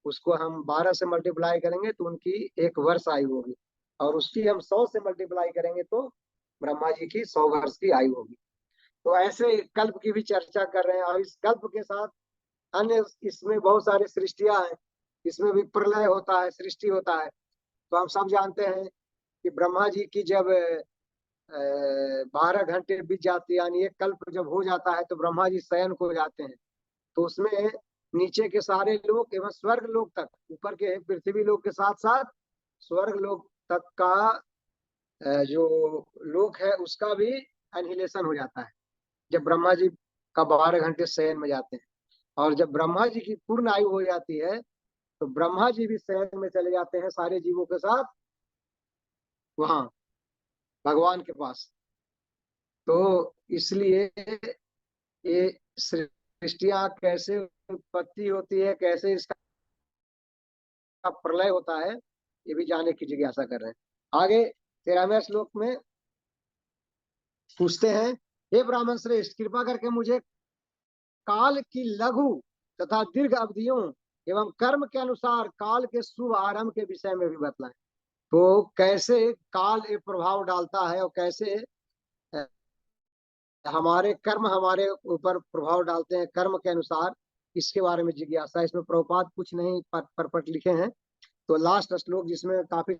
उसको हम 12 से मल्टीप्लाई करेंगे तो उनकी 1 वर्ष आयु होगी, और उसकी हम 100 से मल्टीप्लाई करेंगे तो ब्रह्मा जी की 100 वर्ष की आयु होगी। तो ऐसे कल्प की भी चर्चा कर रहे हैं। और इस कल्प के साथ अन्य इसमें बहुत सारी सृष्टियां हैं, इसमें भी प्रलय होता है, सृष्टि होता है। तो हम सब जानते हैं कि ब्रह्मा जी की जब 12 घंटे बीत जाती है, यानी एक कल्प जब हो जाता है, तो ब्रह्मा जी शयन को जाते हैं। तो उसमें नीचे के सारे लोग एवं स्वर्ग लोक तक, ऊपर के पृथ्वी लोक के साथ साथ स्वर्ग लोक तक का जो लोक है उसका भी एनिहिलेशन हो जाता है जब ब्रह्मा जी का 12 घंटे शयन में जाते हैं। और जब ब्रह्मा जी की पूर्ण आयु हो जाती है तो ब्रह्मा जी भी शयन में चले जाते हैं सारे जीवों के साथ वहां भगवान के पास। तो इसलिए ये सृष्टियां कैसे उत्पत्ति होती है, कैसे इसका प्रलय होता है, ये भी जानने की जिज्ञासा कर रहे हैं। आगे 13वें श्लोक में पूछते हैं, हे ब्राह्मण श्रेष्ठ, कृपा करके मुझे काल की लघु तथा दीर्घ अवधियों एवं कर्म के अनुसार काल के शुभ आरंभ के विषय में भी बतलाएं। तो कैसे काल एक प्रभाव डालता है और कैसे हमारे कर्म हमारे ऊपर प्रभाव डालते हैं कर्म के अनुसार, इसके बारे में जिज्ञासा। इसमें प्रभुपाद कुछ नहीं परपट लिखे हैं। तो लास्ट श्लोक जिसमें काफी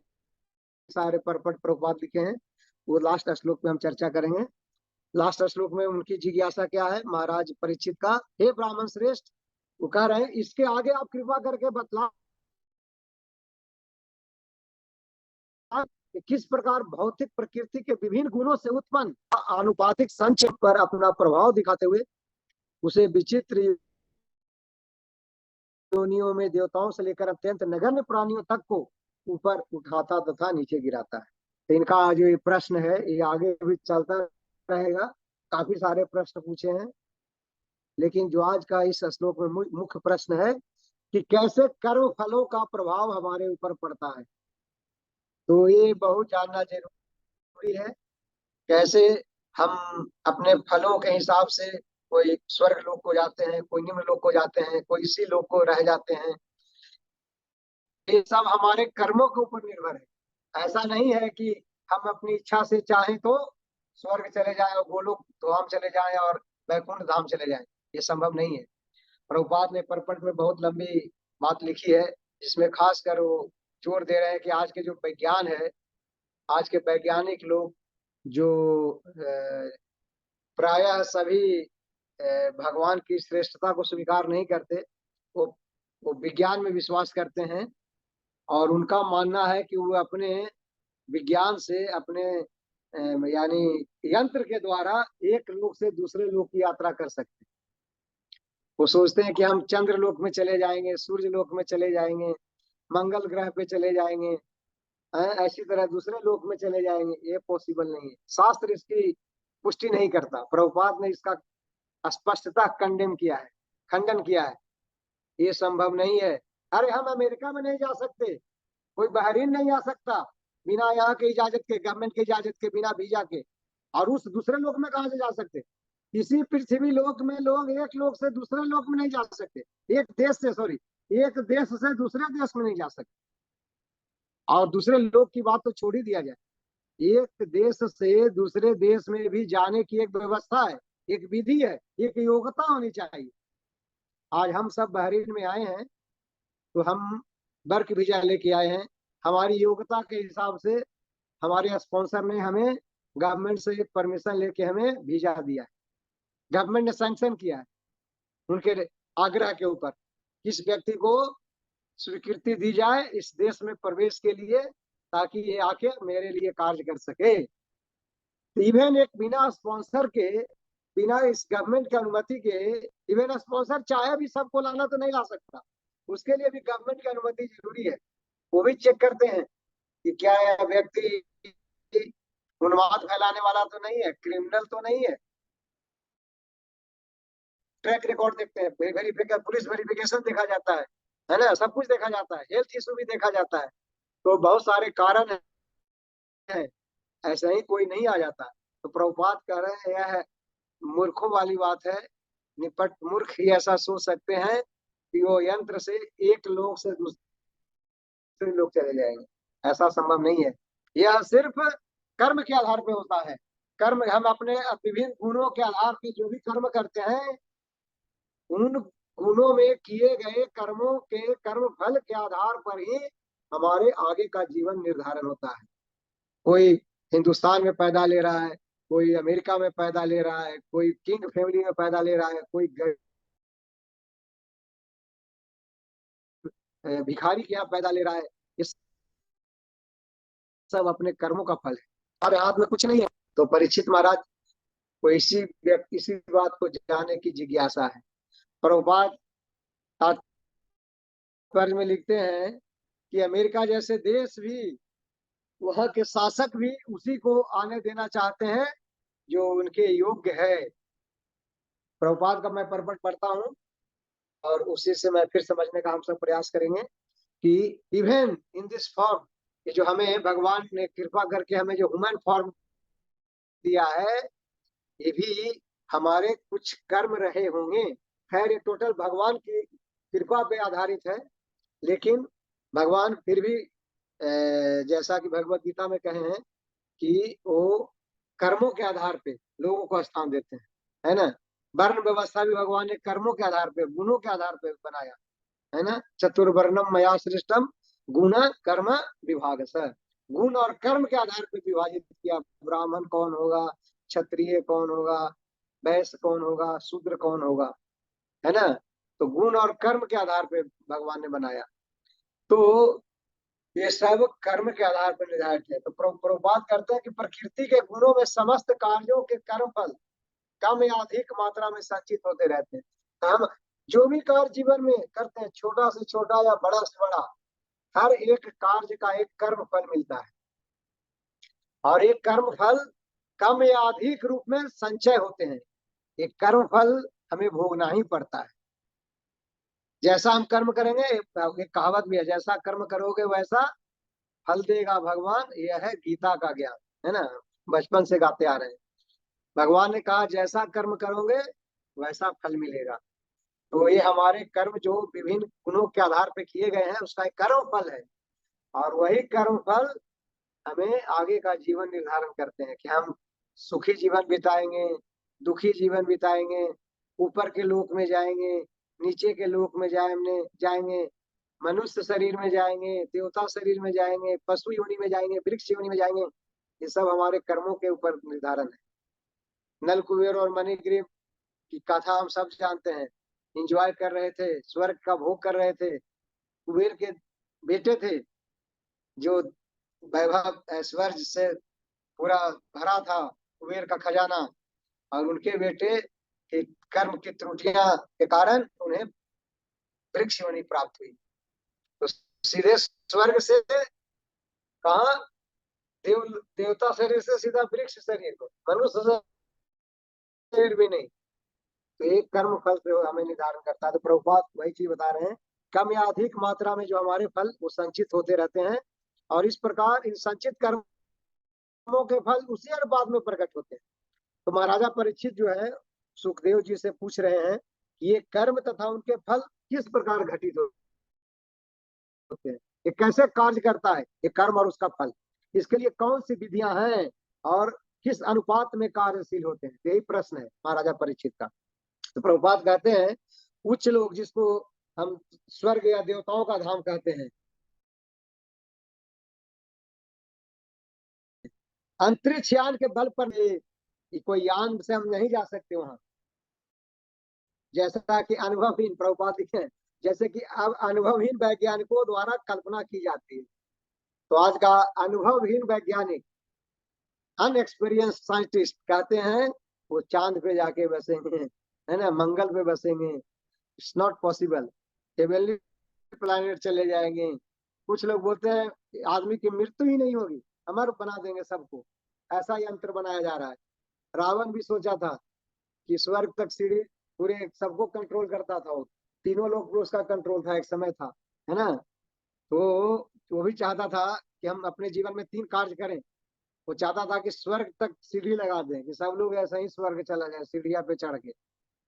सारे परपट प्रभुपाद लिखे हैं, वो लास्ट श्लोक में हम चर्चा करेंगे। लास्ट श्लोक में उनकी जिज्ञासा क्या है महाराज परीक्षित का, हे ब्राह्मण श्रेष्ठ, वो कह रहे हैं इसके आगे आप कृपा करके बतला कि किस प्रकार भौतिक प्रकृति के विभिन्न गुणों से उत्पन्न आनुपातिक संचय पर अपना प्रभाव दिखाते हुए उसे विचित्र योनियों में देवताओं से लेकर अत्यंत नगण्य प्राणियों तक को ऊपर उठाता तथा नीचे गिराता है। तो इनका जो ये प्रश्न है ये आगे भी चलता रहेगा। काफी सारे प्रश्न पूछे हैं, लेकिन जो आज का इस श्लोक में मुख्य प्रश्न है कि कैसे कर्म फलों का प्रभाव हमारे ऊपर पड़ता है। तो ये बहुत जानना जरूरी है। कैसे हम अपने फलों के हिसाब से कोई स्वर्ग लोक को जाते हैं, कोई निम्न लोक को जाते हैं, कोई इसी लोक को रह जाते हैं। ये सब हमारे कर्मों के ऊपर निर्भर है। ऐसा नहीं है कि हम अपनी इच्छा से चाहें तो स्वर्ग चले जाएं और गोलोक धाम चले जाएं और वैकुंठ धाम चले जाएं, ये संभव नहीं है। प्रभुपाद ने परपट में बहुत लंबी बात लिखी है, जिसमें खासकर वो जोर दे रहे हैं कि आज के जो विज्ञान है, आज के वैज्ञानिक लोग जो प्रायः सभी भगवान की श्रेष्ठता को स्वीकार नहीं करते, वो वो विज्ञान में विश्वास करते हैं। और उनका मानना है कि वो अपने विज्ञान से अपने यानी यंत्र के द्वारा एक लोक से दूसरे लोक की यात्रा कर सकते हैं। वो सोचते हैं कि हम चंद्र लोक में चले जाएंगे, सूर्य लोक में चले जाएंगे, मंगल ग्रह पे चले जाएंगे, ऐसी तरह दूसरे लोक में चले जाएंगे। ये पॉसिबल नहीं है, शास्त्र इसकी पुष्टि नहीं करता। प्रभुपाद ने इसका स्पष्टता कंडेम किया है, खंडन किया है, ये संभव नहीं है। अरे हम अमेरिका में नहीं जा सकते, कोई बहरीन नहीं आ सकता बिना यहाँ के इजाजत के, गवर्नमेंट के इजाजत के, बिना वीजा के। और उस दूसरे लोक में कहां से जा सकते? इसी पृथ्वी लोक में लोग एक लोक से दूसरे लोक में नहीं जा सकते, एक देश से एक देश से दूसरे देश में नहीं जा सकते। और दूसरे लोक की बात तो छोड़ ही दिया जाए, एक देश से दूसरे देश में भी जाने की एक व्यवस्था है, एक विधि है, एक योग्यता होनी चाहिए। आज हम सब बहरीन में आए हैं तो हम वर्क वीजा लेके आए हैं, हमारी योग्यता के हिसाब से हमारे स्पॉन्सर ने हमें गवर्नमेंट से परमिशन लेके हमें वीजा दिया है, गवर्नमेंट ने सैंक्शन किया है उनके आग्रह के ऊपर। किस व्यक्ति को स्वीकृति दी जाए इस देश में प्रवेश के लिए, ताकि ये आके मेरे लिए कार्य कर सके। इवन एक बिना स्पॉन्सर के, बिना इस गवर्नमेंट की अनुमति के, इवन स्पॉन्सर चाहे भी सबको लाना तो नहीं ला सकता, उसके लिए भी गवर्नमेंट की अनुमति जरूरी है। वो भी चेक करते हैं कि क्या यह व्यक्ति उन्माद फैलाने वाला तो नहीं है, क्रिमिनल तो नहीं है, ट्रैक रिकॉर्ड देखते हैं, वेरिफिकेशन, पुलिस वेरिफिकेशन देखा जाता है ना, सब कुछ देखा जाता है, हेल्थ इशू भी देखा जाता है। तो बहुत सारे कारण हैं, ऐसा ही कोई नहीं आ जाता। तो प्रभुपाद कह रहे हैं यह मूर्खों वाली बात है, निपट मूर्ख ही ऐसा सोच सकते हैं कि वो यंत्र से एक लोग से दूसरे लोग चले जाएंगे, ऐसा संभव नहीं है। यह सिर्फ कर्म के आधार पे होता है। कर्म, हम अपने विभिन्न गुणों के आधार पे जो भी कर्म करते हैं, उन गुणों में किए गए कर्मों के कर्म फल के आधार पर ही हमारे आगे का जीवन निर्धारण होता है। कोई हिंदुस्तान में पैदा ले रहा है, कोई अमेरिका में पैदा ले रहा है, कोई किंग फैमिली में पैदा ले रहा है, कोई भिखारी के यहाँ पैदा ले रहा है। इस सब अपने कर्मों का फल है, हमारे हाथ में कुछ नहीं है। तो परीक्षित महाराज को इसी बात को जानने की जिज्ञासा है। प्रभुपाद तात्पर्य में लिखते हैं कि अमेरिका जैसे देश भी, वहां के शासक भी उसी को आने देना चाहते हैं जो उनके योग्य है। प्रभुपाद का मैं परपट पढ़ता हूँ और उसी से मैं फिर समझने का हम सब प्रयास करेंगे कि इवन इन दिस फॉर्म, ये जो हमें भगवान ने कृपा करके हमें जो ह्यूमन फॉर्म दिया है, ये भी हमारे कुछ कर्म रहे होंगे। खैर ये टोटल भगवान की कृपा पे आधारित है, लेकिन भगवान फिर भी जैसा कि भगवत गीता में कहे हैं कि वो कर्मों के आधार पे लोगों को स्थान देते हैं, है ना। वर्ण व्यवस्था भी भगवान ने कर्मों के आधार पे, गुणों के आधार पे बनाया, है ना। चतुर्वर्णम मया सृष्टम गुण कर्म विभाग से, गुण और कर्म के आधार पे विभाजित किया। ब्राह्मण कौन होगा, क्षत्रिय कौन होगा, वैश्य कौन होगा, शूद्र कौन होगा, है ना। तो गुण और कर्म के आधार पे भगवान ने बनाया। तो ये सब कर्म के आधार पर निर्धारित है। तो प्रभुपाद करते हैं कि प्रकृति के गुणों में समस्त कार्यों के कर्म फल कम या अधिक मात्रा में संचित होते रहते हैं। तो हम जो भी कार्य जीवन में करते हैं, छोटा से छोटा या बड़ा से बड़ा, हर एक कार्य का एक कर्म फल मिलता है, और एक कर्म फल कम या अधिक रूप में संचय होते हैं। एक कर्म फल हमें भोगना ही पड़ता है। जैसा हम कर्म करेंगे, एक कहावत भी है, जैसा कर्म करोगे वैसा फल देगा भगवान। यह है गीता का ज्ञान, है ना, बचपन से गाते आ रहे हैं। भगवान ने कहा जैसा कर्म करोगे वैसा फल मिलेगा। तो ये हमारे कर्म जो विभिन्न गुणों के आधार पर किए गए हैं, उसका एक कर्म फल है, और वही कर्म फल हमें आगे का जीवन निर्धारण करते हैं कि हम सुखी जीवन बिताएंगे, दुखी जीवन बिताएंगे, ऊपर के लोक में जाएंगे, नीचे के लोक में जाएंगे, मनुष्य शरीर में जाएंगे, देवता शरीर में जाएंगे, पशु योनि में जाएंगे, वृक्ष योनि में जाएंगे। ये सब हमारे कर्मों के ऊपर निर्धारण है। नल कुबेर और मणिग्रीव की कथा हम सब जानते हैं। एंजॉय कर रहे थे, स्वर्ग का भोग कर रहे थे। कुबेर के बेटे थे जो वैभव ऐश्वर्य से पूरा भरा था कुबेर का खजाना, और उनके बेटे के कर्म की त्रुटियां के कारण उन्हें वृक्ष योनि प्राप्त हुई। तो सीधे स्वर्ग से कहा, देवता शरीर से सीधा वृक्ष शरीर को, मनुष्य शरीर भी नहीं। तो एक कर्म फल से हमें निर्धारण करता है। तो प्रभुपाद वही चीज बता रहे हैं, कम या अधिक मात्रा में जो हमारे फल वो संचित होते रहते हैं, और इस प्रकार इन संचित कर्मों के फल उसी अनुपात में प्रकट होते हैं। तो महाराजा परीक्षित जो है सुखदेव जी से पूछ रहे हैं कि ये कर्म तथा उनके फल किस प्रकार घटित होते हैं, ये कैसे कार्य करता है, ये कर्म और उसका फल, इसके लिए कौन सी विधियां हैं और किस अनुपात में कार्यशील होते हैं, यही प्रश्न है महाराजा परीक्षित का। तो प्रभुपाद कहते हैं उच्च लोग, जिसको हम स्वर्ग या देवताओं का धाम कहते हैं, अंतरिक्ष यान के बल पर कोई यान से हम नहीं जा सकते वहां। जैसा कि अनुभवहीन, प्रभुपाद लिखे हैं, जैसे कि अब अनुभवहीन वैज्ञानिकों द्वारा कल्पना की जाती है। तो आज का अनुभवहीन वैज्ञानिक, अनएक्सपीरियंस साइंटिस्ट कहते हैं वो चांद पे जाके बसेंगे, है ना, मंगल पे बसेंगे। It's not possible. Heavenly planet चले जाएंगे। कुछ लोग बोलते हैं आदमी की मृत्यु ही नहीं होगी, अमर बना देंगे सबको, ऐसा यंत्र बनाया जा रहा है। रावण भी सोचा था कि स्वर्ग तक सीढ़ी पूरे सबको कंट्रोल करता था वो, तीनों लोग पे उसका कंट्रोल था, एक समय था, है ना। तो वो भी चाहता था कि हम अपने जीवन में 3 कार्य करें। वो चाहता था कि स्वर्ग तक सीढ़ी लगा दें, कि सब लोग ऐसा ही स्वर्ग चला जाए सीढ़िया पे चढ़ के,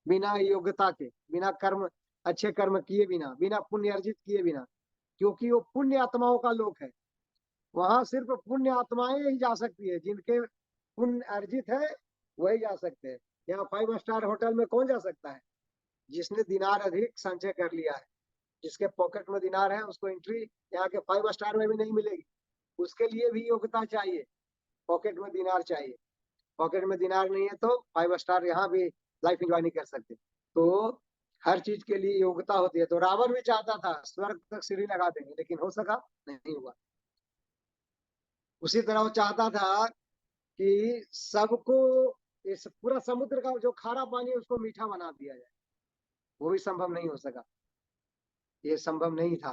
बिना योग्यता के, बिना कर्म, अच्छे कर्म किए बिना, बिना पुण्य अर्जित किए बिना, क्योंकि वो पुण्य आत्माओं का लोक है। वहां सिर्फ पुण्य आत्माएं ही जा सकती है, जिनके पुण्य अर्जित है वही जा सकते हैं। यहाँ 5 स्टार होटल में कौन जा सकता है? जिसने दिनार अधिक संचय कर लिया है, जिसके पॉकेट में दिनार है, उसको एंट्री यहाँ के 5 स्टार में भी नहीं मिलेगी। उसके लिए भी योग्यता चाहिए, पॉकेट में दिनार चाहिए। पॉकेट में दिनार नहीं है तो 5 स्टार यहाँ भी लाइफ एंजॉय नहीं कर सकते। तो हर चीज के लिए योग्यता होती है। तो रावण भी चाहता था स्वर्ग तक सीढ़ी लगा देंगे, लेकिन हो सका नहीं हुआ। उसी तरह वो चाहता था कि सबको, इस पूरा समुद्र का जो खारा पानी है उसको मीठा बना दिया जाए, वो भी संभव नहीं हो सका, ये संभव नहीं था।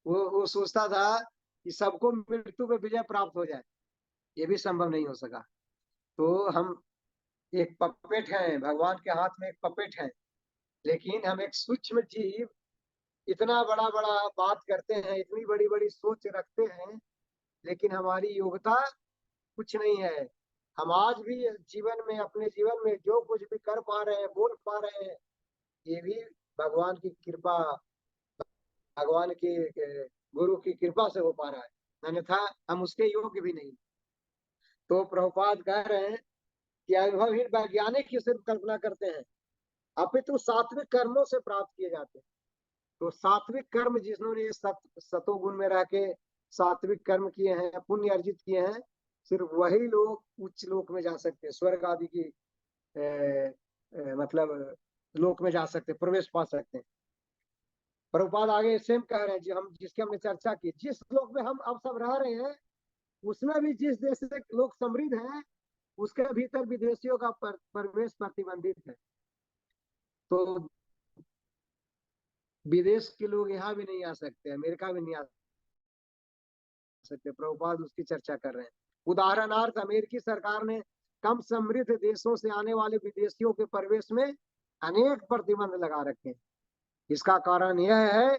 वो सोचता था कि सबको मृत्यु पे विजय प्राप्त हो जाए, ये भी संभव नहीं हो सका। तो हम एक पपेट हैं, भगवान के हाथ में एक पपेट है, लेकिन हम एक सूक्ष्म जीव, इतना बड़ा बड़ा बात करते हैं, इतनी बड़ी बड़ी सोच रखते हैं, लेकिन हमारी योग्यता कुछ नहीं है। हम आज भी जीवन में, अपने जीवन में जो कुछ भी कर पा रहे हैं, बोल पा रहे हैं, ये भी भगवान की कृपा, भगवान की गुरु की कृपा से हो पा रहा है, अन्यथा हम उसके योग्य भी नहीं। तो प्रभुपाद कह रहे हैं कि अनुभवहीन वैज्ञानिक ही सिर्फ कल्पना करते हैं, अपितु सात्विक कर्मों से प्राप्त किए जाते हैं। तो सात्विक कर्म जिन्होंने सतोगुण में रह के सात्विक कर्म किए हैं, पुण्य अर्जित किए हैं, सिर्फ वही लोग उच्च लोक में जा सकते हैं, स्वर्ग आदि की मतलब लोक में जा सकते हैं, प्रवेश पा सकते हैं। प्रभुपाद आगे सेम कह रहे हैं, जो हम जिसकी हमने चर्चा की, जिस लोक में हम अब सब रह रहे हैं, उसमें भी जिस देश से लोग समृद्ध हैं, उसके भीतर विदेशियों का प्रवेश प्रतिबंधित है। तो विदेश के लोग यहाँ भी नहीं आ सकते, अमेरिका भी नहीं आ सकते। प्रभुपाद उसकी चर्चा कर रहे हैं। उदाहरणार्थ अमेरिकी सरकार ने कम समृद्ध देशों से आने वाले विदेशियों के प्रवेश में अनेक प्रतिबंध लगा रखे हैं। इसका कारण यह है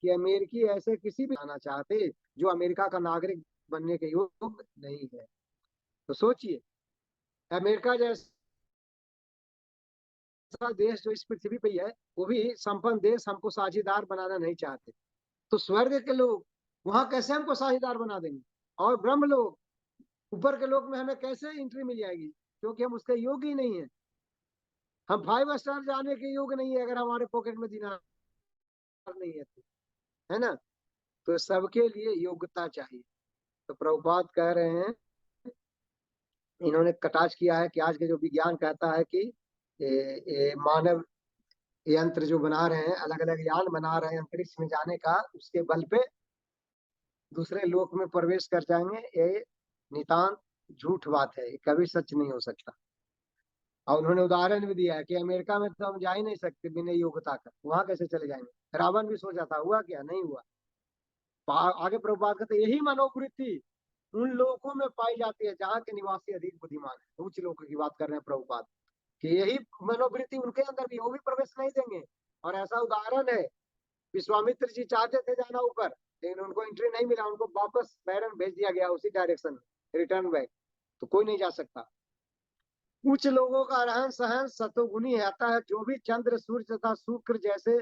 कि अमेरिकी ऐसे किसी भी आना चाहते जो अमेरिका का नागरिक बनने के योग्य नहीं है। तो सोचिए, अमेरिका जैसा देश जो इस पृथ्वी पे है, वो भी संपन्न देश, हमको साझेदार बनाना नहीं चाहते। तो स्वर्ग के लोग वहां कैसे हमको साझेदार बना देंगे? और ब्रह्म लोग, ऊपर के लोग में हमें कैसे एंट्री मिल जाएगी? क्योंकि हम उसके योग्य ही नहीं है। हम 5 स्टार जाने के योग्य नहीं है अगर हमारे पॉकेट में दिनार नहीं है तो, है ना। तो सबके लिए योग्यता चाहिए। तो प्रभुपाद कह रहे हैं, इन्होंने कटाक्ष किया है कि आज के जो विज्ञान कहता है कि ये मानव यंत्र जो बना रहे हैं, अलग अलग यान बना रहे हैं अंतरिक्ष में जाने का, उसके बल पे दूसरे लोक में प्रवेश कर जाएंगे, ये नितांत झूठ बात है, ये कभी सच नहीं हो सकता। और उन्होंने उदाहरण भी दिया है कि अमेरिका में तो हम जा ही नहीं सकते बिना योग्यता का, वहां कैसे चले जाएंगे? रावण भी सोचा था, हुआ क्या? नहीं हुआ। आगे प्रभुपाद कहते यही मनोवृत्ति उन लोगों में पाई जाती है जहाँ के निवासी अधिक बुद्धिमान है। उच्च लोगों की बात कर रहे हैं प्रभुपाद, कि यही मनोवृत्ति उनके अंदर भी, वो भी प्रवेश नहीं देंगे। और ऐसा उदाहरण है, विश्वामित्र जी चाहते थे जाना ऊपर, लेकिन उनको एंट्री नहीं मिला, उनको वापस बैरन भेज दिया गया उसी डायरेक्शन में, रिटर्न बैक। तो कोई नहीं जा सकता। उच्च लोगों का रहन सहन सतोगुनी आता है। जो भी चंद्र, सूर्य तथा शुक्र जैसे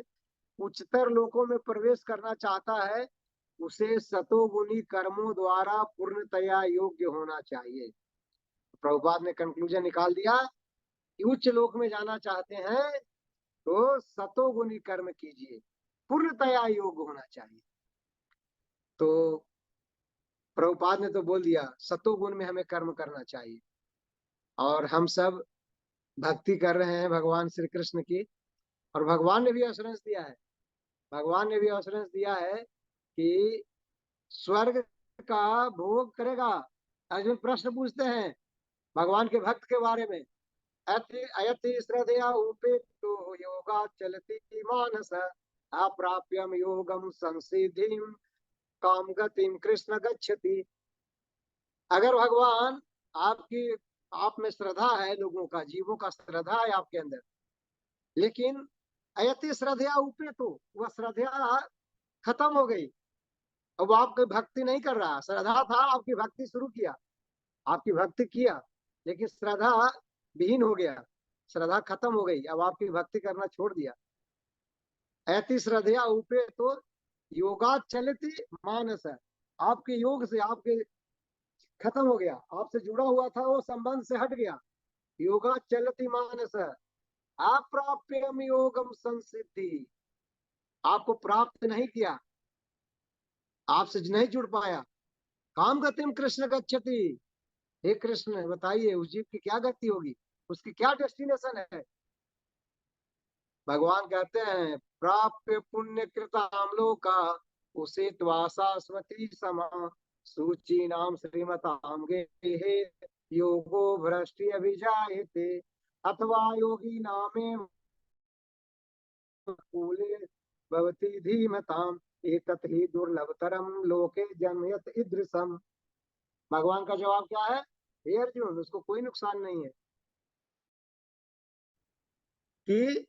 उच्चतर लोकों में प्रवेश करना चाहता है, उसे सतोगुनी कर्मों द्वारा पूर्णतया योग्य होना चाहिए। प्रभुपाद ने कंक्लूजन निकाल दिया कि उच्च लोक में जाना चाहते हैं तो सतोगुनी कर्म कीजिए, पूर्णतया योग्य होना चाहिए। तो प्रभुपाद ने तो बोल दिया सतोगुण में हमें कर्म करना चाहिए। और हम सब भक्ति कर रहे हैं भगवान श्री कृष्ण की, और भगवान ने भी एश्योरेंस दिया है, भगवान ने भी एश्योरेंस दिया है कि स्वर्ग का भोग करेगा। अर्जुन प्रश्न पूछते हैं भगवान के भक्त के बारे में, अयति श्रद्धया उपेतो योगा चलति मानस अप्राप्यम योगम संसिधिम काम गतिम कृष्ण गच्छति। अगर भगवान आपकी आप में श्रद्धा है, लोगों का, जीवों का श्रद्धा है आपके अंदर, लेकिन अयति श्रद्धा ऊपे, तो वह श्रद्धा खत्म हो गई। अब आपकी भक्ति नहीं कर रहा, श्रद्धा था, आपकी भक्ति शुरू किया, आपकी भक्ति किया, लेकिन श्रद्धा विहीन हो गया, श्रद्धा खत्म हो गई, अब आपकी भक्ति करना छोड़ दिया। ऐति श्रद्धा ऊपे तो योगा चलती मानस है, आपके योग से, आपके खत्म हो गया, आपसे जुड़ा हुआ था वो संबंध से हट गया। योगा चलती मानस है, अप्राप्यम योगम संसिद्धि, आपको प्राप्त नहीं किया, आपसे नहीं जुड़ पाया। काम गतिम कृष्ण गच्छति, हे कृष्ण बताइए उस जीव की क्या गति होगी, उसकी क्या डेस्टिनेशन है। भगवान कहते हैं प्राप्य पुण्य कृताम लोका उसे शाश्वती समा सूची नाम श्रीमताम गे योगो भ्रष्टि अभिजायते अथवा योगी नामे कूले भवति धीमताम एतत् ही दुर्लभतरम लोके जन्मयत ईदृशम। भगवान का जवाब क्या है, हे अर्जुन, उसको कोई नुकसान नहीं है कि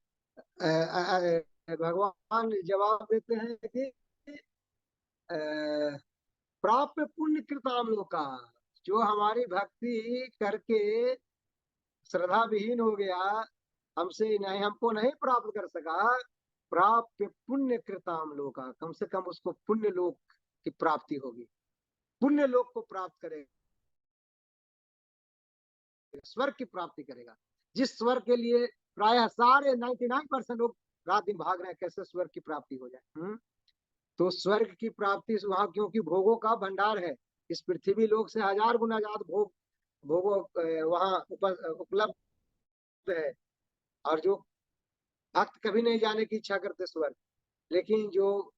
भगवान जवाब देते हैं कि प्राप्य पुण्य कृताम लोका, जो हमारी भक्ति करके श्रद्धा विहीन हो गया, हमसे नहीं, हमको नहीं प्राप्त कर सका, प्राप्य पुण्य कृताम लोका, कम से कम उसको पुण्य लोक की प्राप्ति होगी, पुण्य लोक को प्राप्त करेगा, स्वर्ग की प्राप्ति करेगा, जिस स्वर्ग के लिए प्रायः सारे 99% लोग रात दिन भाग रहे हैं, कैसे स्वर्ग की प्राप्ति हो जाए। तो स्वर्ग की प्राप्ति वहां, क्योंकि भोगों का भंडार है, इस पृथ्वी लोक से 1000 गुना ज्यादा भोगों वहां उपलब्ध है। और जो भक्त कभी नहीं जाने की इच्छा करते स्वर्ग, लेकिन जो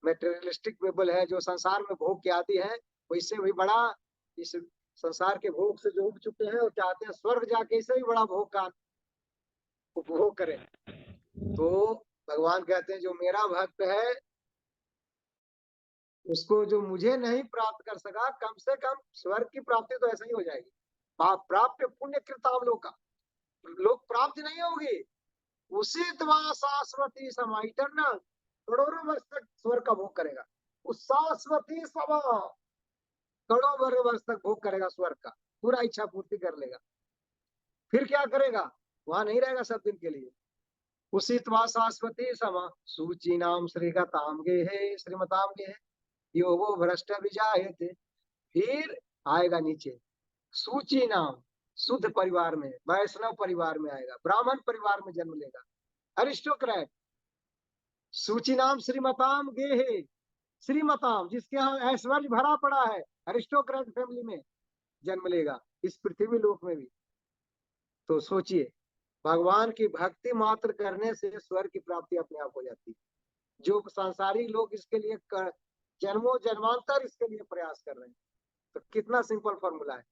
मेटेरियलिस्टिक पीपल है, जो संसार में भोग के आती है, वो इससे भी बड़ा, इस संसार के भोग से जो उब चुके हैं, वो चाहते हैं स्वर्ग जाके इससे भी बड़ा भोग का उपभोग करें। तो भगवान कहते हैं जो मेरा भक्त है, उसको जो मुझे नहीं प्राप्त कर सका, कम से कम स्वर्ग की प्राप्ति तो ऐसा ही हो जाएगी। प्राप्त पुण्य कृताम लोग प्राप्ति नहीं होगी, उसी शाश्वती समा, इटरनल, करोड़ों वर्ष तक स्वर्ग का भोग करेगा, उस शाश्वती समा, करोड़ों वर्ष तक भोग करेगा स्वर्ग का, पूरा इच्छा पूर्ति कर लेगा। फिर क्या करेगा, वहां नहीं रहेगा सब दिन के लिए। उसी शाश्वती समा सूची नाम श्रीगताम गे है, श्रीमताम गे है योगो भ्रष्ट विजायते, फिर आएगा नीचे सूची नाम, शुद्ध परिवार में, वैष्णव परिवार में आएगा, ब्राह्मण परिवार में जन्म लेगा, अरिस्टोक्रेट। सूची नाम श्रीमताम गे है, श्रीमताम, जिसके यहाँ ऐश्वर्य भरा पड़ा है, अरिस्टोक्रेट फैमिली में जन्म लेगा, इस पृथ्वी लोक में भी। तो सोचिए, भगवान की भक्ति मात्र करने से स्वर्ग की प्राप्ति अपने आप हो जाती है। जो सांसारिक लोग इसके लिए जन्मों जन्मांतर इसके लिए प्रयास कर रहे हैं, तो कितना सिंपल फॉर्मूला है।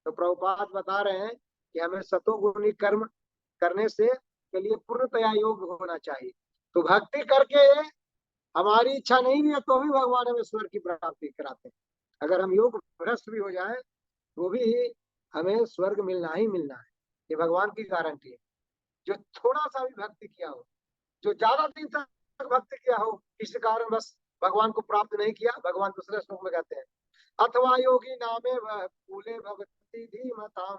तो प्रभुपाद बता रहे हैं कि हमें सतोगुणी कर्म करने से के लिए पूर्णतया योग्य होना चाहिए। तो भक्ति करके हमारी इच्छा नहीं भी है तो भी भगवान हमें स्वर्ग की प्राप्ति कराते हैं। अगर हम योग भ्रष्ट भी हो जाए तो भी हमें स्वर्ग मिलना ही मिलना है, ये भगवान की गारंटी है। जो थोड़ा सा भी भक्ति किया हो, जो ज्यादा दिन तक भक्ति किया हो, किसी कारण बस भगवान को प्राप्त नहीं किया, भगवान दूसरे श्लोक में कहते हैं अथवा योगी नामे वह कूले भगवती धीमताम,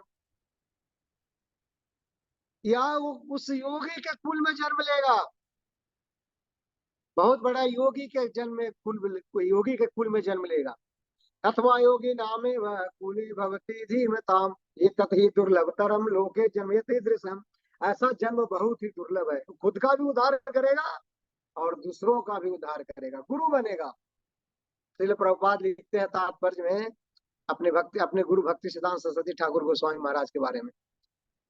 या वो उस योगी के कुल में जन्म लेगा, बहुत बड़ा योगी के जन्म में योगी के कुल में जन्म लेगा। अथवा योगी नामे वह कूले भगवती धीमताम एतत् ही दुर्लभतरम लोके जन्मयते दृश्यम, ऐसा जन्म बहुत ही दुर्लभ है। खुद का भी उद्धार करेगा और दूसरों का भी उद्धार करेगा, गुरु बनेगा। श्रील प्रभुपाद लिखते हैं तात्पर्य में अपने गुरु भक्ति सिद्धांत सरस्वती ठाकुर गोस्वामी महाराज के बारे में,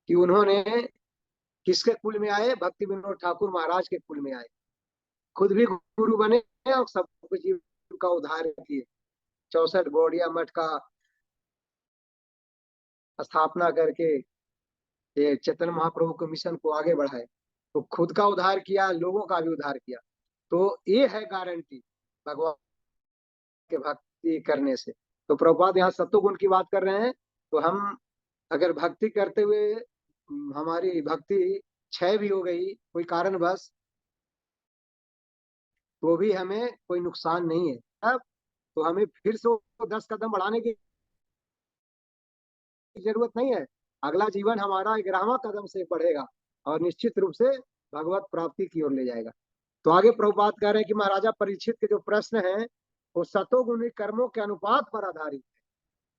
कि उन्होंने किसके कुल में आए, भक्ति विनोद ठाकुर महाराज के कुल में आए, खुद भी गुरु बने और सबको जीव का उद्धार किए, 64 गौड़िया मठ का स्थापना करके ये चैतन्य महाप्रभु के मिशन को आगे बढ़ाए। तो खुद का उद्धार किया, लोगों का भी उद्धार किया। तो ये है गारंटी भगवान के भक्ति करने से। तो प्रभुपाद यहाँ सत्वगुण की बात कर रहे हैं, तो हम अगर भक्ति करते हुए हमारी भक्ति क्षय भी हो गई कोई कारणवश, तो भी हमें कोई नुकसान नहीं है। अब तो हमें फिर से वो 10 कदम बढ़ाने की जरूरत नहीं है। अगला जीवन हमारा 11वां कदम से बढ़ेगा और निश्चित रूप से भगवत प्राप्ति की ओर ले जाएगा। तो आगे प्रभुपाद कह रहे हैं कि महाराजा परीक्षित के जो प्रश्न है वो सतोगुणी कर्मों के अनुपात पर आधारित है।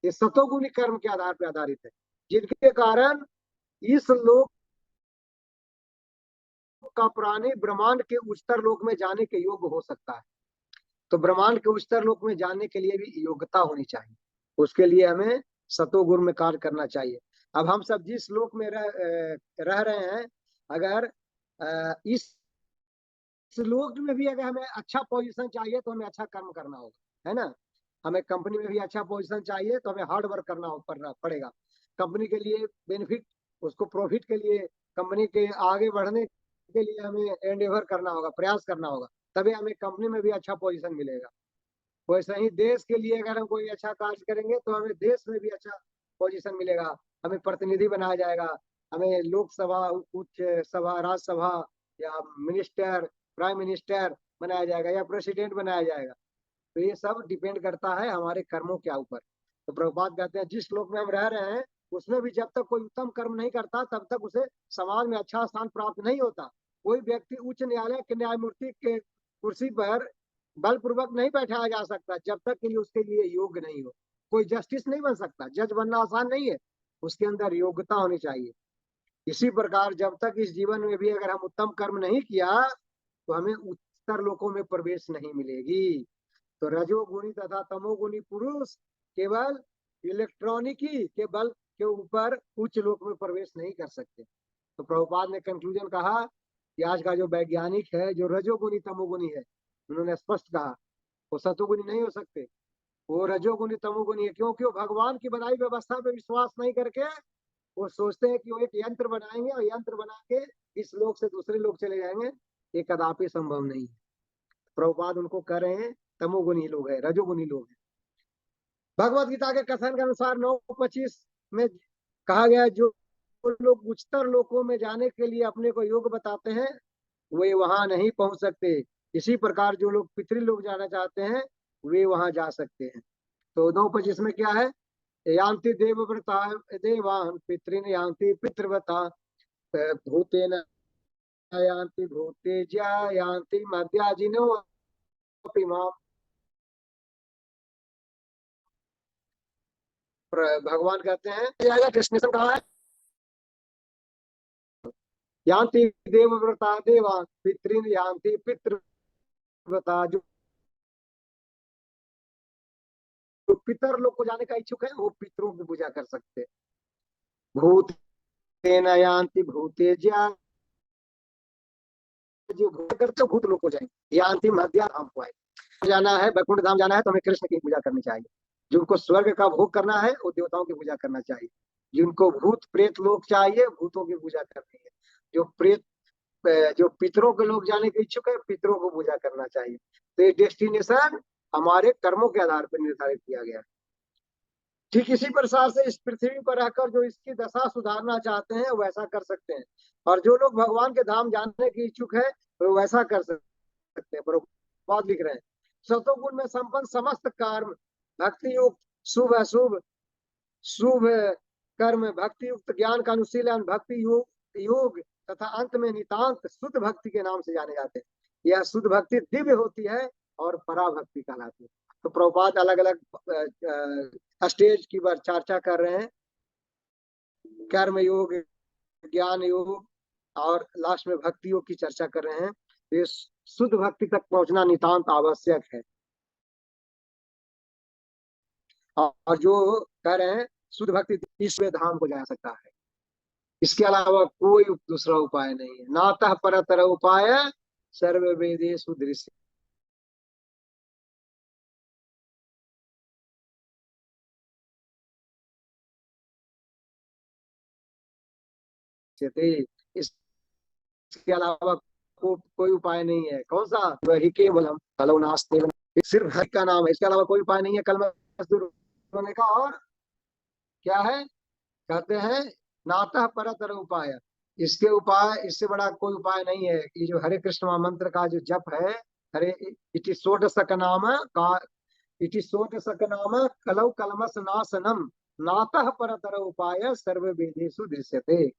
ये सतोगुणी कर्म के आधार पर आधारित है, जिनके कारण इस लोक का प्राणी ब्रह्मांड के उच्चतर लोक में जाने के योग्य हो सकता है। तो ब्रह्मांड के उच्चतर लोक में जाने के लिए भी योग्यता होनी चाहिए, उसके लिए हमें सतोगुण में कार्य करना चाहिए। अब हम सब जिस लोक में रह रहे हैं, अगर इस लोक में भी अगर हमें अच्छा पोजीशन चाहिए तो हमें अच्छा कर्म करना होगा, है ना। हमें कंपनी में भी अच्छा पोजीशन चाहिए तो हमें हार्ड वर्क करना पड़ेगा। कंपनी के लिए बेनिफिट, उसको प्रॉफिट के लिए, कंपनी के आगे बढ़ने के लिए हमें एंडेवर करना होगा, प्रयास करना होगा, तभी हमें कंपनी में भी अच्छा पोजीशन मिलेगा। वैसे ही देश के लिए अगर हम कोई अच्छा कार्य करेंगे तो हमें देश में भी अच्छा पोजीशन मिलेगा, हमें प्रतिनिधि बनाया जाएगा, हमें लोकसभा, उच्च सभा, राज्यसभा या मिनिस्टर, प्राइम मिनिस्टर बनाया जाएगा या प्रेसिडेंट बनाया जाएगा। तो ये सब डिपेंड करता है हमारे कर्मों के ऊपर। तो प्रभुपाद कहते हैं जिस लोक में हम रह रहे हैं उसमें भी जब तक कोई उत्तम कर्म नहीं करता तब तक उसे समाज में अच्छा स्थान प्राप्त नहीं होता। कोई व्यक्ति उच्च न्यायालय के न्यायमूर्ति के कुर्सी पर बलपूर्वक नहीं बैठाया जा सकता जब तक कि उसके लिए योग्य नहीं हो। कोई जस्टिस नहीं बन सकता, जज बनना आसान नहीं है, उसके अंदर योग्यता होनी चाहिए। इसी प्रकार जब तक इस जीवन में भी अगर हम उत्तम कर्म नहीं किया तो हमें उच्चतर लोकों में प्रवेश नहीं मिलेगी। तो रजोगुणी तथा तमोगुणी पुरुष केवल इलेक्ट्रॉनिकी के बल के ऊपर उच्च लोक में प्रवेश नहीं कर सकते। तो प्रभुपाद ने कंक्लूजन कहा कि आज का जो वैज्ञानिक है, जो रजोगुणी तमोगुणी है, उन्होंने स्पष्ट कहा वो सतोगुणी नहीं हो सकते, वो रजोगुणी तमोगुणी है। क्योंकि वो भगवान की बनाई व्यवस्था पे विश्वास नहीं करके वो सोचते हैं कि वो एक यंत्र बनाएंगे और यंत्र बना के इस लोक से दूसरे लोक चले जाएंगे। ये कदापि संभव नहीं है। प्रभुपाद उनको कह रहे हैं तमोगुणी लोग है, रजोगुणी लोग है। भगवत गीता के कथन के अनुसार 9:25 में कहा गया जो लोग उच्चतर लोकों में जाने के लिए अपने को योग्य बताते हैं वे वहां नहीं पहुंच सकते। इसी प्रकार जो लोग पितृलोक जाना चाहते हैं वे वहां जा सकते हैं। तो 9:25 में क्या है, यान्ति देवव्रता देवान् पितॄन् यान्ति पितृव्रता भूतेन यान्ति भूतेज्या यान्ति मर्त्याजिनो अपि माम्। भगवान कहते हैं जाएगा, डेस्टिनेशन कहाँ है, यान्ति देवव्रता देवान् पितॄन् यान्ति पितृव्रता। जो पितर लोग को जाने का इच्छुक है वो पितरों की पूजा कर सकते हैं। भूतेन यान्ति भूतेज्या, जो भूत करते भूत लोग को जाएंगे, यान्ति मध्या धाम को आए। जाना है वैकुंठ धाम जाना है तो हमें कृष्ण की पूजा करनी चाहिए। जिनको स्वर्ग का भोग करना है वो देवताओं की पूजा करना चाहिए। जिनको भूत प्रेत लोग चाहिए भूतों की पूजा करनी है। जो पितरों के लोग जाने के इच्छुक है पितरों को पूजा करना चाहिए। तो ये डेस्टिनेशन हमारे कर्मों के आधार पर निर्धारित किया गया है। ठीक इसी प्रकार से इस पृथ्वी पर रहकर जो इसकी दशा सुधारना चाहते हैं वैसा कर सकते हैं, और जो लोग भगवान के धाम जाने के इच्छुक है वो वैसा कर सकते हैं। प्रभुपाद लिख रहे हैं सतोगुण में संपन्न समस्त कर्म भक्ति युक्त शुभ अशुभ, शुभ कर्म भक्ति युक्त ज्ञान का अनुशीलन भक्ति योग तथा अंत में नितांत शुद्ध भक्ति के नाम से जाने जाते हैं। यह शुद्ध भक्ति दिव्य होती है और पराभक्ति कहलाती है। तो प्रभुपाद अलग अलग स्टेज की बार चर्चा कर रहे हैं, कर्म योग, ज्ञान योग और लास्ट में भक्ति योग की चर्चा कर रहे हैं। ये शुद्ध भक्ति तक पहुंचना नितांत आवश्यक है। और जो कह रहे हैं शुद्ध भक्ति ईश्वर धाम को जा सकता है, इसके अलावा कोई दूसरा उपाय नहीं है। नातः परतर उपाय सर्व वेदेषु दृश्यते। इसके अलावा कोई उपाय नहीं है। कौन सा, वही केवलम कलो नास्ते, सिर्फ हरि का नाम है, इसके अलावा कोई उपाय नहीं है कलमश दूर होने का। और क्या है, कहते हैं नातः परतर उपाय, इसके उपाय, इससे बड़ा कोई उपाय नहीं है। ये जो हरे कृष्ण महामंत्र का जो जप है, हरे इति षोडशक नाम का, इति षोडशक नाम कलौ कलमस नाशनम नातः परतर उपाय सर्व वेदेषु दृश्यते।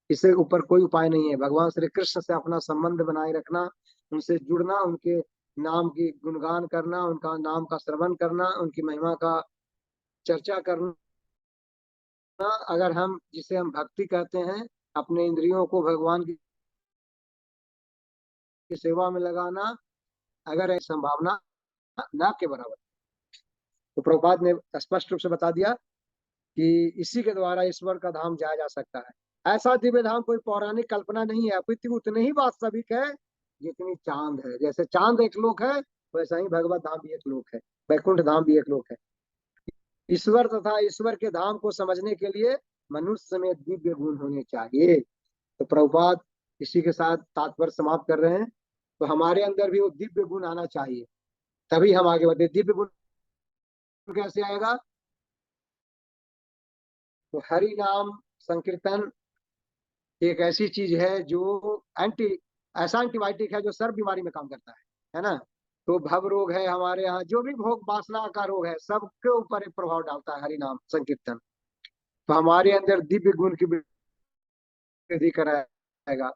इससे ऊपर कोई उपाय नहीं है। भगवान श्री कृष्ण से अपना संबंध बनाए रखना, उनसे जुड़ना, उनके नाम की गुणगान करना, उनका नाम का श्रवण करना, उनकी महिमा का चर्चा करना। अगर हम, जिसे हम भक्ति कहते हैं, अपने इंद्रियों को भगवान की सेवा में लगाना, अगर ऐसी संभावना ना के बराबर। तो प्रभुपाद ने स्पष्ट रूप से बता दिया कि इसी के द्वारा ईश्वर का धाम जाया जा सकता है। ऐसा दिव्य धाम कोई पौराणिक कल्पना नहीं है, अपितु उतने ही वास्तविक है जितनी चांद है। जैसे चांद एक लोक है, वैसा ही भगवत धाम भी एक लोक है, वैकुंठ धाम भी एक लोक है। ईश्वर तथा ईश्वर के धाम को समझने के लिए मनुष्य में दिव्य गुण होने चाहिए। तो प्रभुपाद इसी के साथ तात्पर्य समाप्त कर रहे हैं। तो हमारे अंदर भी वो दिव्य गुण आना चाहिए, तभी हम आगे बढ़े। दिव्य गुण कैसे आएगा? तो हरि नाम संकीर्तन एक ऐसी चीज है जो ऐसा एंटीबायोटिक है जो सर्व बीमारी में काम करता है ना। तो भव रोग है हमारे यहाँ, जो भी भोग वासना का रोग है, सबके ऊपर एक प्रभाव डालता है हरि नाम संकीर्तन। तो हमारे अंदर दिव्य गुण की वृद्धि कराएगा।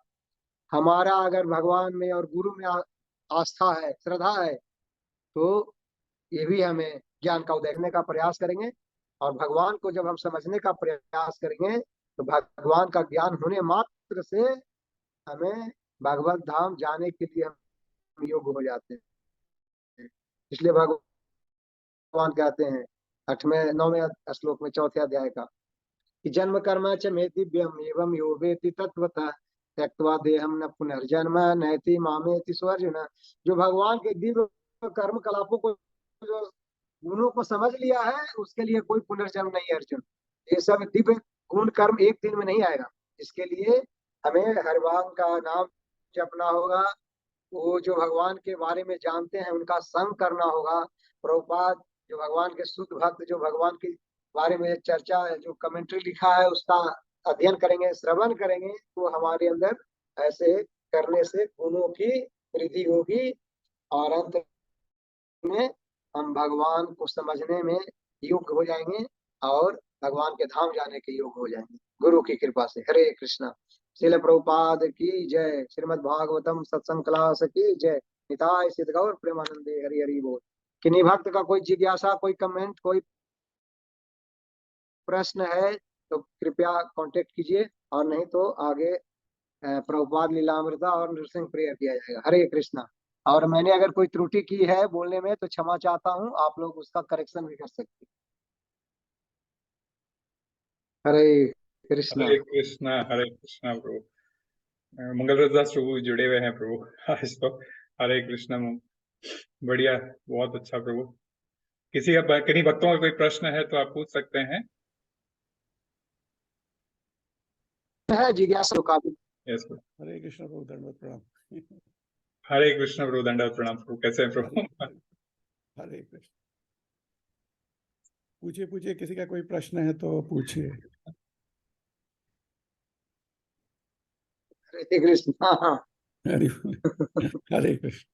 हमारा अगर भगवान में और गुरु में आस्था है, श्रद्धा है, तो ये भी हमें ज्ञान का उदय करने का प्रयास करेंगे। और भगवान को जब हम समझने का प्रयास करेंगे, तो भगवान का ज्ञान होने मात्र से हमें भगवत धाम जाने के लिए हम योग्य हो जाते हैं। इसलिए भगवान कहते हैं 9वें श्लोक में 4थे अध्याय का कि जन्म कर्म च मे दिव्यम एवं यो वेति तत्वतः त्यक्त्वा देहम न पुनर्जन्म नैति मामेति स्वर्जुन। जो भगवान के दिव्य कर्म कलापों को, जो गुणों को समझ लिया है, उसके लिए कोई पुनर्जन्म नहीं है अर्जुन। ये सब दिव्य गुण कर्म एक दिन में नहीं आएगा। इसके लिए हमें हर भगवान का नाम जपना होगा। वो जो भगवान के बारे में जानते हैं उनका संग करना होगा। प्रभुपाद जो भगवान के शुद्ध भक्त, जो भगवान के बारे में चर्चा है, जो कमेंट्री लिखा है, उसका अध्ययन करेंगे, श्रवण करेंगे, तो हमारे अंदर ऐसे करने से गुणों की वृद्धि होगी और अंत में हम भगवान को समझने में योग्य हो जाएंगे और भगवान के धाम जाने के योग्य हो जाएंगे गुरु की कृपा से। हरे कृष्णा। श्रील प्रभुपाद की जय। श्रीमद् भागवतम सत्संग क्लास की जय। निताय सिद्ध गौर प्रेमानंदे। हरि हरि बोल। किन्हीं भक्त का कोई जिज्ञासा, कोई कमेंट, कोई प्रश्न है तो कृपया कांटेक्ट कीजिए, और नहीं तो आगे प्रभुपाद लीलामृता और नृसिंह प्रेयर किया जाएगा। हरे कृष्णा। और मैंने अगर कोई त्रुटि की है बोलने में तो क्षमा चाहता हूँ, आप लोग उसका करेक्शन भी कर सकते हैं। हरे कृष्णा। हरे कृष्णा प्रभु। मंगल दास प्रभु जुड़े हुए हैं प्रभु आज तो। हरे कृष्णा। बढ़िया, बहुत अच्छा प्रभु। किसी का, किन्हीं भक्तों का कोई प्रश्न है तो आप पूछ सकते हैं। है जिज्ञासा काफी। यस प्रभु। हरे कृष्ण प्रभु, दंडवत प्रणाम। हरे कृष्ण प्रभु, दंडवत प्रणाम प्रभु। कैसे हैं प्रभु? हरे कृष्ण। पूछिए पूछिए, किसी का कोई प्रश्न है तो पूछिए। हरे कृष्णा। हरे हरे कृष्ण।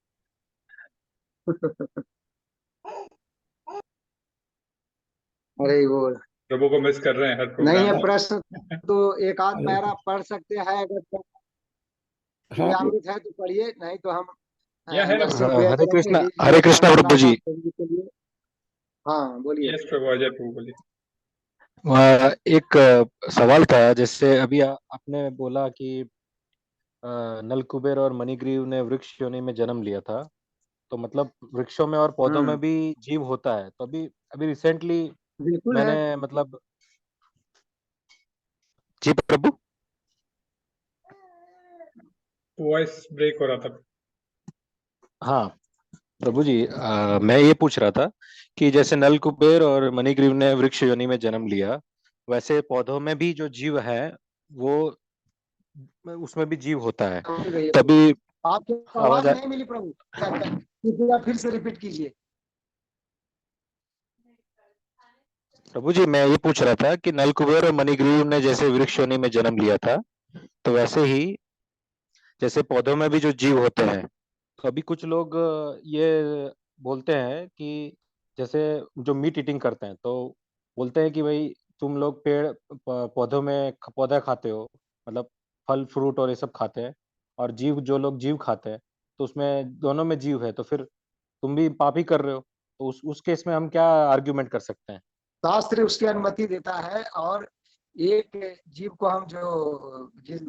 हरे बोल। प्रभु को मिस कर रहे हैं हर प्रोग्राम नहीं है में। प्रश्न तो एक आध पैरा पढ़ सकते हैं, अगर हाँ, नियमित है तो पढ़िए, नहीं तो हम या है ना नरसिंह प्रभु? प्रेयर हरे करेंगे। कृष्णा, लीजिए हरे कृष्णा हरे प्रभु जी। के लिए। हाँ बोलिए। यस प्रभु, अजय प्रभु बोलिए। एक सवाल था, जैसे अभी आपने बोला कि नलकुबेर और मणिग्रीव ने वृक्ष योनि में जन्म लिया था, तो मतलब वृक्षों में और पौधों में भी जीव होता है। तो अभी अभी रिसेंटली बिल्कुल है। मैंने मतलब, जी प्रभु, वॉइस ब्रेक हो रहा था। हाँ प्रभु जी, मैं ये पूछ रहा था कि जैसे नलकुबेर और मणिग्रीव ने वृक्ष योनि में जन्म लिया, वैसे पौधों में भी जो जीव है वो, उसमें भी जीव होता है। तभी आपकी आवाज नहीं मिली प्रभु, कृपया फिर से रिपीट कीजिए। प्रभु जी मैं ये पूछ रहा था कि नल कुबेर और मणिग्रीव ने जैसे वृक्ष योनि में जन्म लिया था, तो वैसे ही जैसे पौधों में भी जो जीव होते हैं, तो अभी कुछ लोग ये बोलते हैं कि जैसे जो मीट ईटिंग करते हैं तो बोलते हैं कि भाई तुम लोग पौधों में पौधा खाते हो, मतलब फल फ्रूट और ये सब खाते हैं, और जीव जो लोग जीव खाते हैं तो उसमें दोनों में जीव है, तो फिर तुम भी पाप ही कर रहे हो। तो उस केस में हम क्या आर्ग्यूमेंट कर सकते हैं? शास्त्र उसकी अनुमति देता है, और एक जीव को हम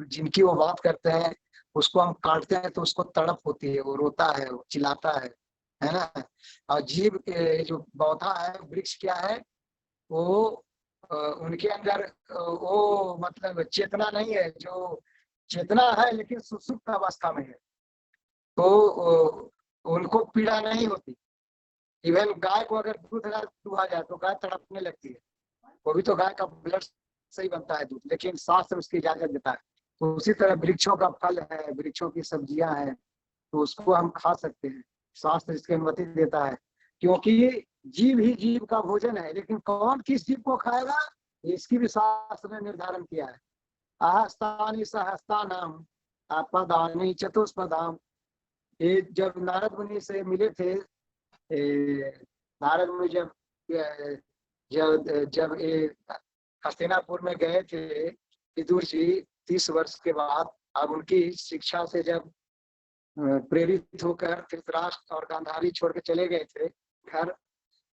जिनकी वो बात करते हैं उसको हम काटते हैं तो उसको तड़प होती है, वो रोता है, वो चिल्लाता है ना। और जीव जो पौधा है, वृक्ष क्या है, वो उनके अंदर वो मतलब चेतना नहीं है, जो चेतना है लेकिन सुसुप्त अवस्था में है, तो उनको पीड़ा नहीं होती। इवन गाय को अगर दूध दुहा जाए तो गाय तड़पने लगती है, वो भी तो गाय का ब्लड से ही बनता है दूध, लेकिन शास्त्र उसकी इजाजत देता है। तो उसी तरह वृक्षों का फल है, वृक्षों की सब्जियां हैं, तो उसको हम खा सकते हैं, शास्त्र इसकी अनुमति देता है, क्योंकि जीव ही जीव का भोजन है। लेकिन कौन किस जीव को खाएगा, इसकी भी शास्त्र ने निर्धारण किया है। आहस्तानि सहस्तानाम अपदानि चतुष्पदाम। ये जब नारद मुनि से मिले थे, नारद मुनि जब जब जब ये हस्तिनापुर में गए थे, विदुर जी 30 वर्ष के बाद, अब उनकी शिक्षा से जब प्रेरित होकर धृतराष्ट्र और गांधारी छोड़ के चले गए थे घर,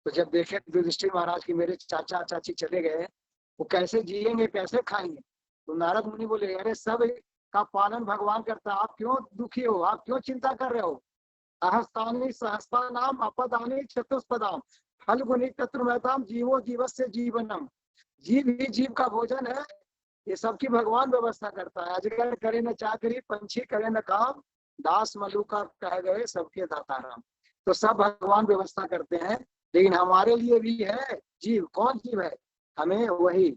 तो जब देखे युधिष्ठिर महाराज की मेरे चाचा चाची चले गए, वो कैसे जिएंगे, कैसे खाएंगे, तो नारद मुनि बोले, अरे सब का पालन भगवान करता है, आप क्यों दुखी हो, आप क्यों चिंता कर रहे हो। सहस्तानि सहस्त्राणाम अपदानि चतुष्पदाम फल्गुनी तत्रुमताम जीवो जीवस्य जीवनम। जीव ही जीव का भोजन है, ये सबकी भगवान व्यवस्था करता है। अजगर करे न चाकरी, पंछी करे न काम, दास मलुका कह गए सबके दाता राम। तो सब भगवान व्यवस्था करते हैं, लेकिन हमारे लिए भी है जीव। कौन जीव है, हमें वही,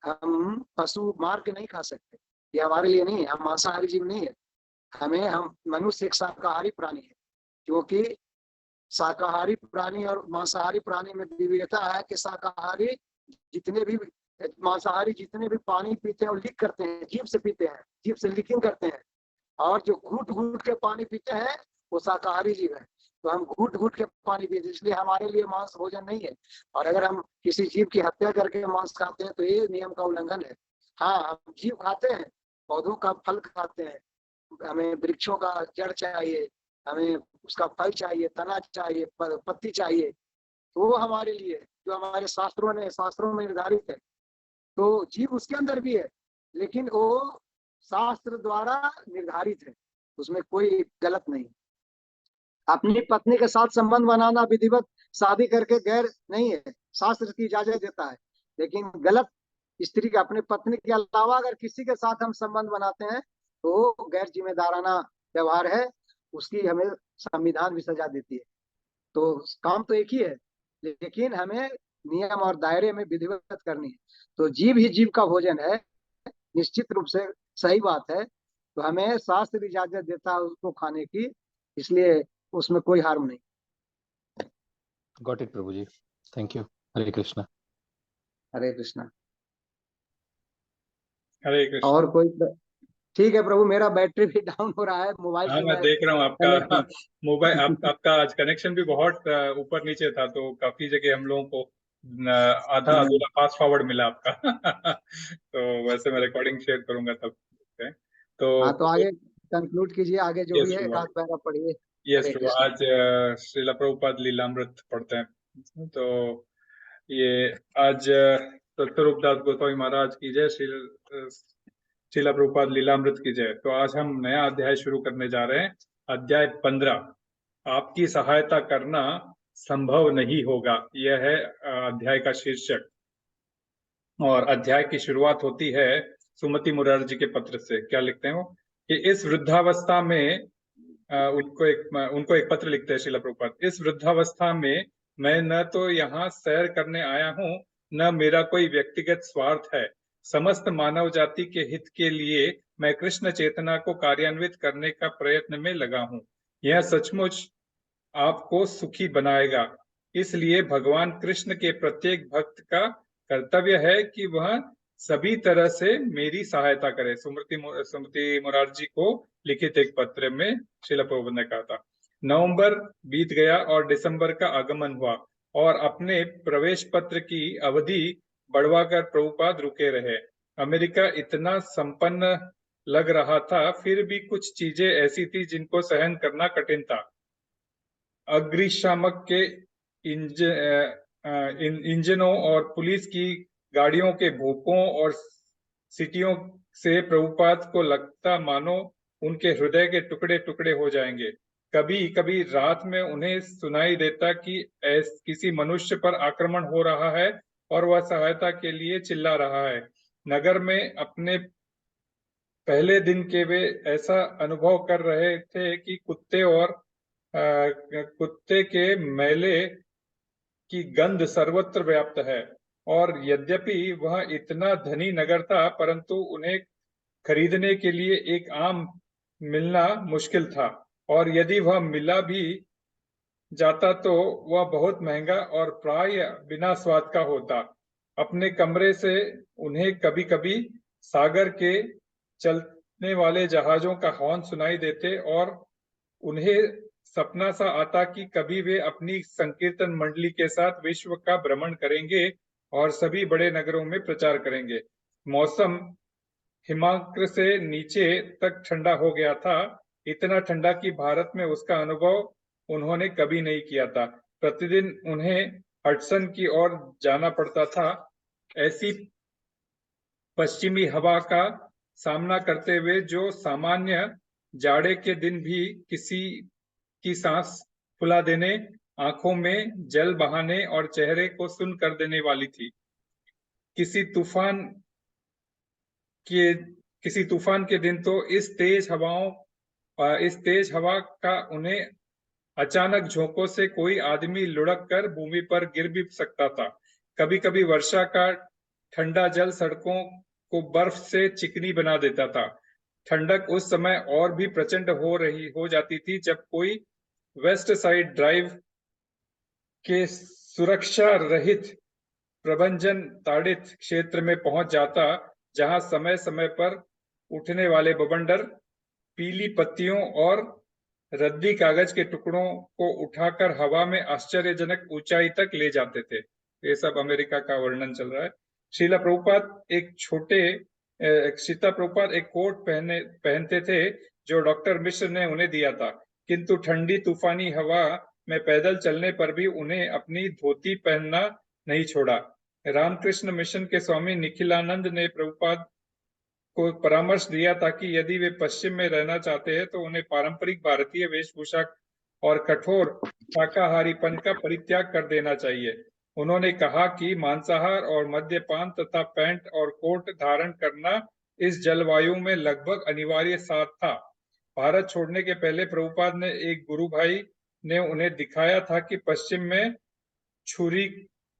हम पशु मार के नहीं खा सकते, ये हमारे लिए नहीं है, हम मांसाहारी जीव नहीं है। हम मनुष्य एक शाकाहारी प्राणी है, क्योंकि शाकाहारी प्राणी और मांसाहारी प्राणी में विविधता है कि शाकाहारी जितने भी मांसाहारी जितने भी पानी पीते हैं वो लीक करते हैं, जीभ से पीते हैं, जीभ से लीकिंग करते हैं, और जो घूट घूट के पानी पीते हैं वो शाकाहारी जीव है। तो हम घूट घूट के पानी पीते, इसलिए हमारे लिए मांस भोजन नहीं है। और अगर हम किसी जीव की हत्या करके मांस खाते हैं तो ये नियम का उल्लंघन है। हाँ, हम जीव खाते हैं, पौधों का फल खाते हैं, हमें वृक्षों का जड़ चाहिए, हमें उसका फल चाहिए, तना चाहिए, पत्ती चाहिए, तो वो हमारे लिए जो हमारे शास्त्रों में निर्धारित है। तो जीव उसके अंदर भी है, लेकिन वो शास्त्र द्वारा निर्धारित है, उसमें कोई गलत नहीं। अपनी पत्नी के साथ संबंध बनाना विधिवत शादी करके गैर नहीं है, शास्त्र की इजाजत देता है। लेकिन गलत स्त्री का अपने पत्नी के अलावा अगर किसी के साथ हम संबंध बनाते हैं तो गैर जिम्मेदाराना व्यवहार है, उसकी हमें संविधान भी सजा देती है। तो काम तो एक ही है, लेकिन हमें नियम और दायरे में विधिवत करनी है। तो जीव ही जीव का भोजन है, निश्चित रूप से सही बात है। तो हमें शास्त्र इजाजत देता है उसको खाने की, इसलिए उसमें कोई हार्म नहीं। Got it Prabhu ji, thank you. Hare Krishna. Hare Krishna. Hare Krishna. और कोई ठीक है प्रभु, मेरा बैटरी भी डाउन हो रहा है मोबाइल हाँ, से, मैं देख रहा हूँ आपका मोबाइल, आपका आज कनेक्शन भी बहुत ऊपर नीचे था, तो काफी जगह हम लोगों को आधा अधूरा फास्ट फॉरवर्ड मिला आपका तो वैसे मैं रिकॉर्डिंग शेयर करूंगा तब। तो हाँ, तो आगे कंक्लूड कीजिए, आगे जो भी है एक आध पैरा पढ़िए। यस हरे प्रभु, कृष्णा। आज श्रीला प्रभुपाद लीलामृत पढ़ते हैं। तो ये आज सत्यरूपदास गोस्वामी महाराज की जय, श्रीला प्रभुपाद लीलामृत की जय। तो आज हम नया अध्याय शुरू करने जा रहे हैं, अध्याय 15। आपकी सहायता करना संभव नहीं होगा, यह है अध्याय का शीर्षक। और अध्याय की शुरुआत होती है सुमति मुरारजी के पत्र से। क्या लिखते हैं वो, कि इस वृद्धावस्था में उनको एक पत्र लिखते हैं श्रीला प्रभुपाद। इस वृद्धावस्था में मैं न तो यहाँ सैर करने आया हूँ, न मेरा कोई व्यक्तिगत स्वार्थ है। समस्त मानव जाति के हित के लिए मैं कृष्ण चेतना को कार्यान्वित करने का प्रयत्न में लगा हूँ। यह सचमुच आपको सुखी बनाएगा, इसलिए भगवान कृष्ण के प्रत्येक भक्त का कर्तव्य है कि वह सभी तरह से मेरी सहायता करे। सुमति मुरारजी को लिखित एक पत्र में श्रील प्रभुपाद ने कहा था। नवंबर बीत गया और दिसंबर का आगमन हुआ और अपने प्रवेश पत्र की अवधि बढ़वाकर प्रभुपाद रुके रहे। अमेरिका इतना संपन्न लग रहा था, फिर भी कुछ चीजें ऐसी थी जिनको सहन करना कठिन था। अग्निशामक के इंजनों और पुलिस की गाड़ियों के भूपों और सीटियों से प्रभुपाद को लगता मानो उनके हृदय के टुकड़े टुकड़े हो जाएंगे। कभी कभी रात में उन्हें सुनाई देता कि किसी मनुष्य पर आक्रमण हो रहा है और वह सहायता के लिए चिल्ला रहा है। नगर में अपने पहले दिन के वे ऐसा अनुभव कर रहे थे कि कुत्ते के मैले की गंध सर्वत्र व्याप्त है। और यद्यपि वह इतना धनी नगर था, परंतु उन्हें खरीदने के लिए एक आम मिलना मुश्किल था, और यदि वह मिला भी जाता तो वह बहुत महंगा और प्राय बिना स्वाद का होता। अपने कमरे से उन्हें कभी कभी सागर के चलने वाले जहाजों का हॉर्न सुनाई देते और उन्हें सपना सा आता कि कभी वे अपनी संकीर्तन मंडली के साथ विश्व का भ्रमण करेंगे और सभी बड़े नगरों में प्रचार करेंगे। मौसम हिमांक से नीचे तक ठंडा हो गया था, इतना ठंडा कि भारत में उसका अनुभव उन्होंने कभी नहीं किया था। प्रतिदिन उन्हें हडसन की ओर जाना पड़ता था। ऐसी पश्चिमी हवा का सामना करते हुए जो सामान्य जाड़े के दिन भी किसी की सांस फुला देने, आंखों में जल बहाने और चेहरे को सुन कर देने वाली थी। किसी तूफान के दिन तो इस तेज हवा का उन्हें अचानक झोंकों से कोई आदमी लुढ़क कर भूमि पर गिर भी सकता था। कभी कभी वर्षा का ठंडा जल सड़कों को बर्फ से चिकनी बना देता था। ठंडक उस समय और भी प्रचंड हो जाती थी जब कोई वेस्ट साइड ड्राइव के सुरक्षा रहित प्रबंधन ताड़ित क्षेत्र में पहुंच जाता, जहां समय समय पर उठने वाले बवंडर पीली पत्तियों और रद्दी कागज के टुकड़ों को उठाकर हवा में आश्चर्यजनक ऊंचाई तक ले जाते थे। ये सब अमेरिका का वर्णन चल रहा है। श्रीला प्रभुपाद एक कोट पहनते थे जो डॉक्टर मिश्र ने उन्हें दिया था, किंतु ठंडी तूफानी हवा में पैदल चलने पर भी उन्हें अपनी धोती पहनना नहीं छोड़ा। रामकृष्ण मिशन के स्वामी निखिलानंद ने प्रभुपाद को परामर्श दिया था कि यदि वे पश्चिम में रहना चाहते हैं तो उन्हें पारंपरिक भारतीय वेशभूषा और कठोर शाकाहारीपन का परित्याग कर देना चाहिए। उन्होंने कहा कि मांसाहार और मद्यपान तथा पैंट और कोट धारण करना इस जलवायु में लगभग अनिवार्य साथ था। भारत छोड़ने के पहले प्रभुपाद ने एक गुरु भाई ने उन्हें दिखाया था कि पश्चिम में छुरी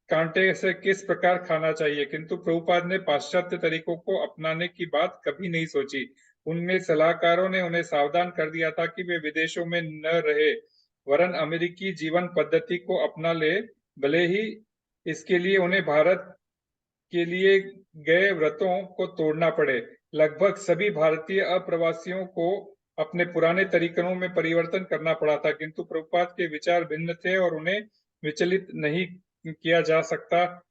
कांटे से किस प्रकार खाना चाहिए, किंतु प्रभुपाद ने पाश्चात्य तरीकों को अपनाने की बात कभी नहीं सोची। उनमें सलाहकारों ने उन्हें सावधान कर दिया था कि वे विदेशों में न रहे, वरन अमेरिकी जीवन पद्धति को अपना ले, भले ही इसके लिए उन्हें भारत के लिए गए व्रतों को तोड़ना पड़े। लगभग सभी भारतीय अप्रवासियों को अपने पुराने तरीकों में परिवर्तन करना पड़ा था, किंतु प्रभुपाद के विचार भिन्न थे और उन्हें विचलित नहीं किया जा सकता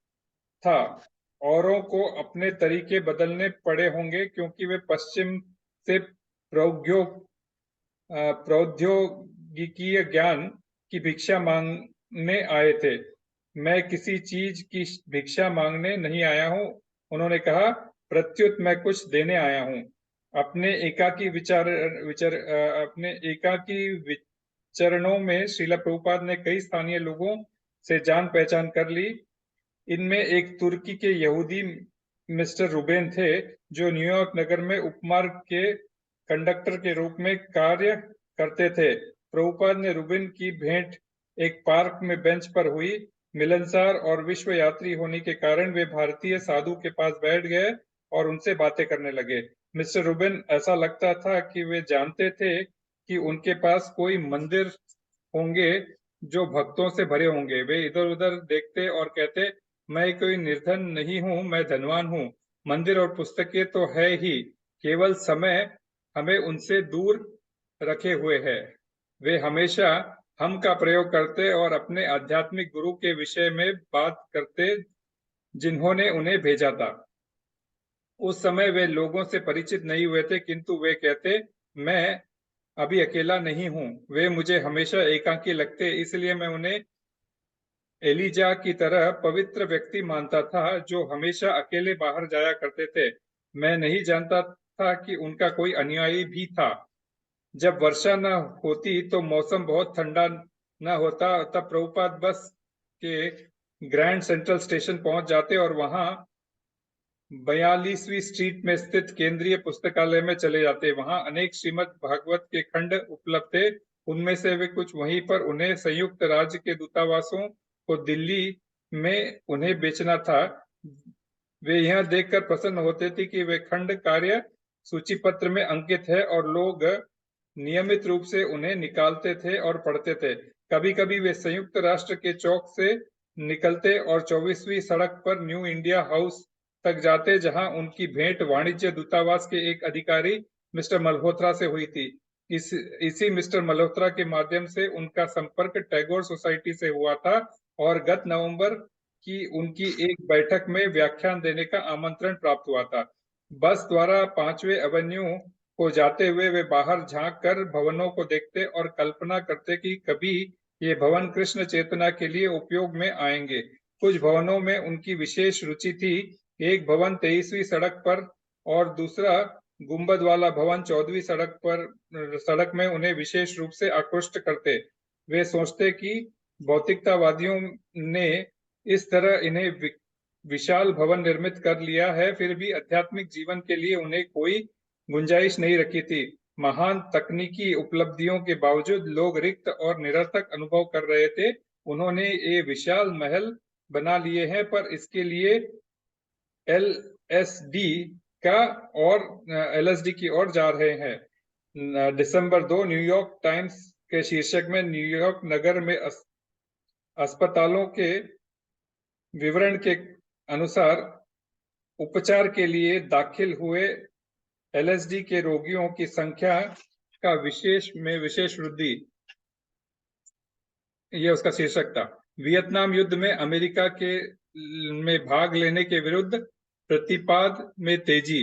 था। औरों को अपने तरीके बदलने पड़े होंगे क्योंकि वे पश्चिम से प्रौद्योगिकीय ज्ञान की भिक्षा मांगने आए थे। मैं किसी चीज की भिक्षा मांगने नहीं आया हूँ, उन्होंने कहा, प्रत्युत मैं कुछ देने आया हूँ। अपने एकाकी विचरणों में श्रीला प्रभुपाद ने कई स्थानीय लोगों से जान पहचान कर ली। इनमें एक तुर्की के यहूदी मिस्टर रूबेन थे जो न्यूयॉर्क नगर में उपमार्ग के कंडक्टर के रूप में कार्य करते थे। प्रभुपाद ने रूबेन की भेंट एक पार्क में बेंच पर हुई। मिलनसार और विश्व यात्री होने के कारण वे भारतीय साधु के पास बैठ गए और उनसे बातें करने लगे। मिस्टर रूबेन ऐसा लगता था कि वे जानते थे कि उनके पास कोई मंदिर होंगे जो भक्तों से भरे होंगे। वे इधर उधर देखते और कहते, मैं कोई निर्धन नहीं हूँ, मैं धनवान हूँ। मंदिर और पुस्तकें तो है ही, केवल समय हमें उनसे दूर रखे हुए है। वे हमेशा हम का प्रयोग करते और अपने आध्यात्मिक गुरु के विषय में बात करते जिन्होंने उन्हें भेजा था। उस समय वे लोगों से परिचित नहीं हुए थे, किंतु वे कहते, मैं अभी अकेला नहीं हूँ। वे मुझे हमेशा एकाकी लगते, इसलिए मैं उन्हें एलिजा की तरह पवित्र व्यक्ति मानता था जो हमेशा अकेले बाहर जाया करते थे। मैं नहीं जानता था कि उनका कोई अनुयायी भी था। जब वर्षा न होती तो मौसम बहुत ठंडा न होता, तब प्रभुपाद बस के ग्रैंड सेंट्रल स्टेशन पहुंच जाते और वहां 42वीं स्ट्रीट में स्थित केंद्रीय पुस्तकालय में चले जाते। वहां अनेक श्रीमद् भागवत के खंड उपलब्ध थे। उनमें से वे कुछ वहीं पर उन्हें संयुक्त राज्य के दूतावासों को दिल्ली में उन्हें बेचना था। वे यह देखकर प्रसन्न होते थे कि वे खंड कार्य सूची पत्र में अंकित है और लोग नियमित रूप से उन्हें निकालते थे और पढ़ते थे। कभी कभी वे संयुक्त राष्ट्र के चौक से निकलते और 24वीं सड़क पर न्यू इंडिया हाउस तक जाते, जहां उनकी भेंट वाणिज्य दूतावास के एक अधिकारी मिस्टर मल्होत्रा से हुई थी। इसी मिस्टर मल्होत्रा के माध्यम से उनका संपर्क टैगोर सोसाइटी से हुआ था और गत नवंबर की उनकी एक बैठक में व्याख्यान देने का आमंत्रण प्राप्त हुआ था। बस द्वारा 5वें एवेन्यू को जाते हुए वे बाहर झांक कर भवनों को देखते और कल्पना करते कि कभी ये भवन कृष्ण चेतना के लिए उपयोग में आएंगे। कुछ भवनों में उनकी विशेष रुचि थी। एक भवन 23वीं सड़क पर और दूसरा गुंबद वाला भवन 14वीं सड़क में उन्हें विशेष रूप से आकृष्ट करते। वे सोचते कि भौतिकतावादियों ने इस तरह इन्हें विशाल भवन निर्मित कर लिया है, फिर भी आध्यात्मिक जीवन के लिए उन्हें कोई गुंजाइश नहीं रखी थी। महान तकनीकी उपलब्धियों के बावजूद लोग रिक्त और निरर्थक अनुभव कर रहे थे। उन्होंने ये विशाल महल बना लिए हैं, पर इसके लिए एलएसडी की ओर जा रहे हैं। दिसंबर 2 न्यूयॉर्क टाइम्स के शीर्षक में न्यूयॉर्क नगर में अस्पतालों के विवरण के अनुसार उपचार के लिए दाखिल हुए एलएसडी के रोगियों की संख्या का विशेष वृद्धि, यह उसका शीर्षक था। वियतनाम युद्ध में अमेरिका में भाग लेने के विरुद्ध प्रतिपाद में तेजी।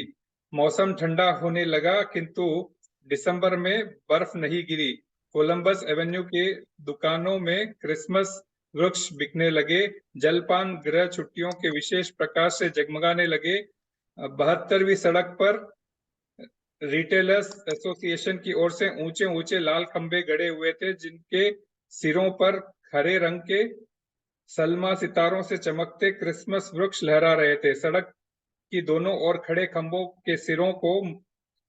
मौसम ठंडा होने लगा, किंतु दिसंबर में बर्फ नहीं गिरी। कोलंबस एवेन्यू के दुकानों में क्रिसमस वृक्ष बिकने लगे। जलपान गृह छुट्टियों के विशेष प्रकाश से जगमगाने लगे। 72वीं सड़क पर रिटेलर्स एसोसिएशन की ओर से ऊंचे ऊंचे लाल खंबे गड़े हुए थे, जिनके सिरों पर हरे रंग के सलमा सितारों से चमकते क्रिसमस वृक्ष लहरा रहे थे। सड़क की दोनों ओर खड़े खंभों के सिरों को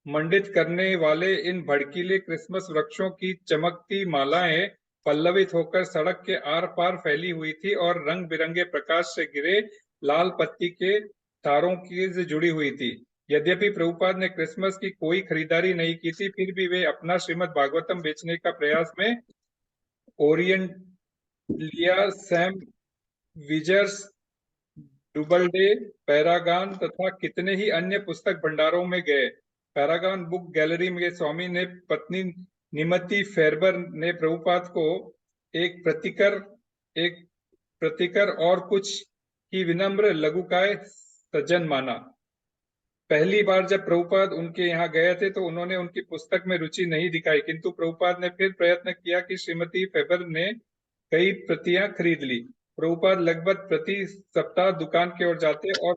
मंडित करने वाले इन भड़कीले क्रिसमस वृक्षों की चमकती मालाएं पल्लवित होकर सड़क के आर पार फैली हुई थी और रंग बिरंगे प्रकाश से घिरे लाल पत्ती के तारों की से जुड़ी हुई थी। यद्यपि प्रभुपाद ने क्रिसमस की कोई खरीदारी नहीं की थी, फिर भी वे अपना श्रीमद् भागवतम बेचने का प्रयास में ओरिएंटलिया, सैम विजर्स, डुबलडे, पैरागान तथा कितने ही अन्य पुस्तक भंडारों में गए। पैरागान बुक गैलरी में स्वामी ने पत्नी निमति फेरबर ने प्रभुपाद को एक प्रतिकर और कुछ ही विनम्र लघुकाय सज्जन माना। पहली बार जब प्रभुपाद उनके यहाँ गए थे तो उन्होंने उनकी पुस्तक में रुचि नहीं दिखाई, किंतु प्रभुपाद ने फिर प्रयत्न किया कि श्रीमती फेबर ने कई प्रतियां खरीद ली। प्रभुपाद लगभग प्रति सप्ताह दुकान की ओर जाते और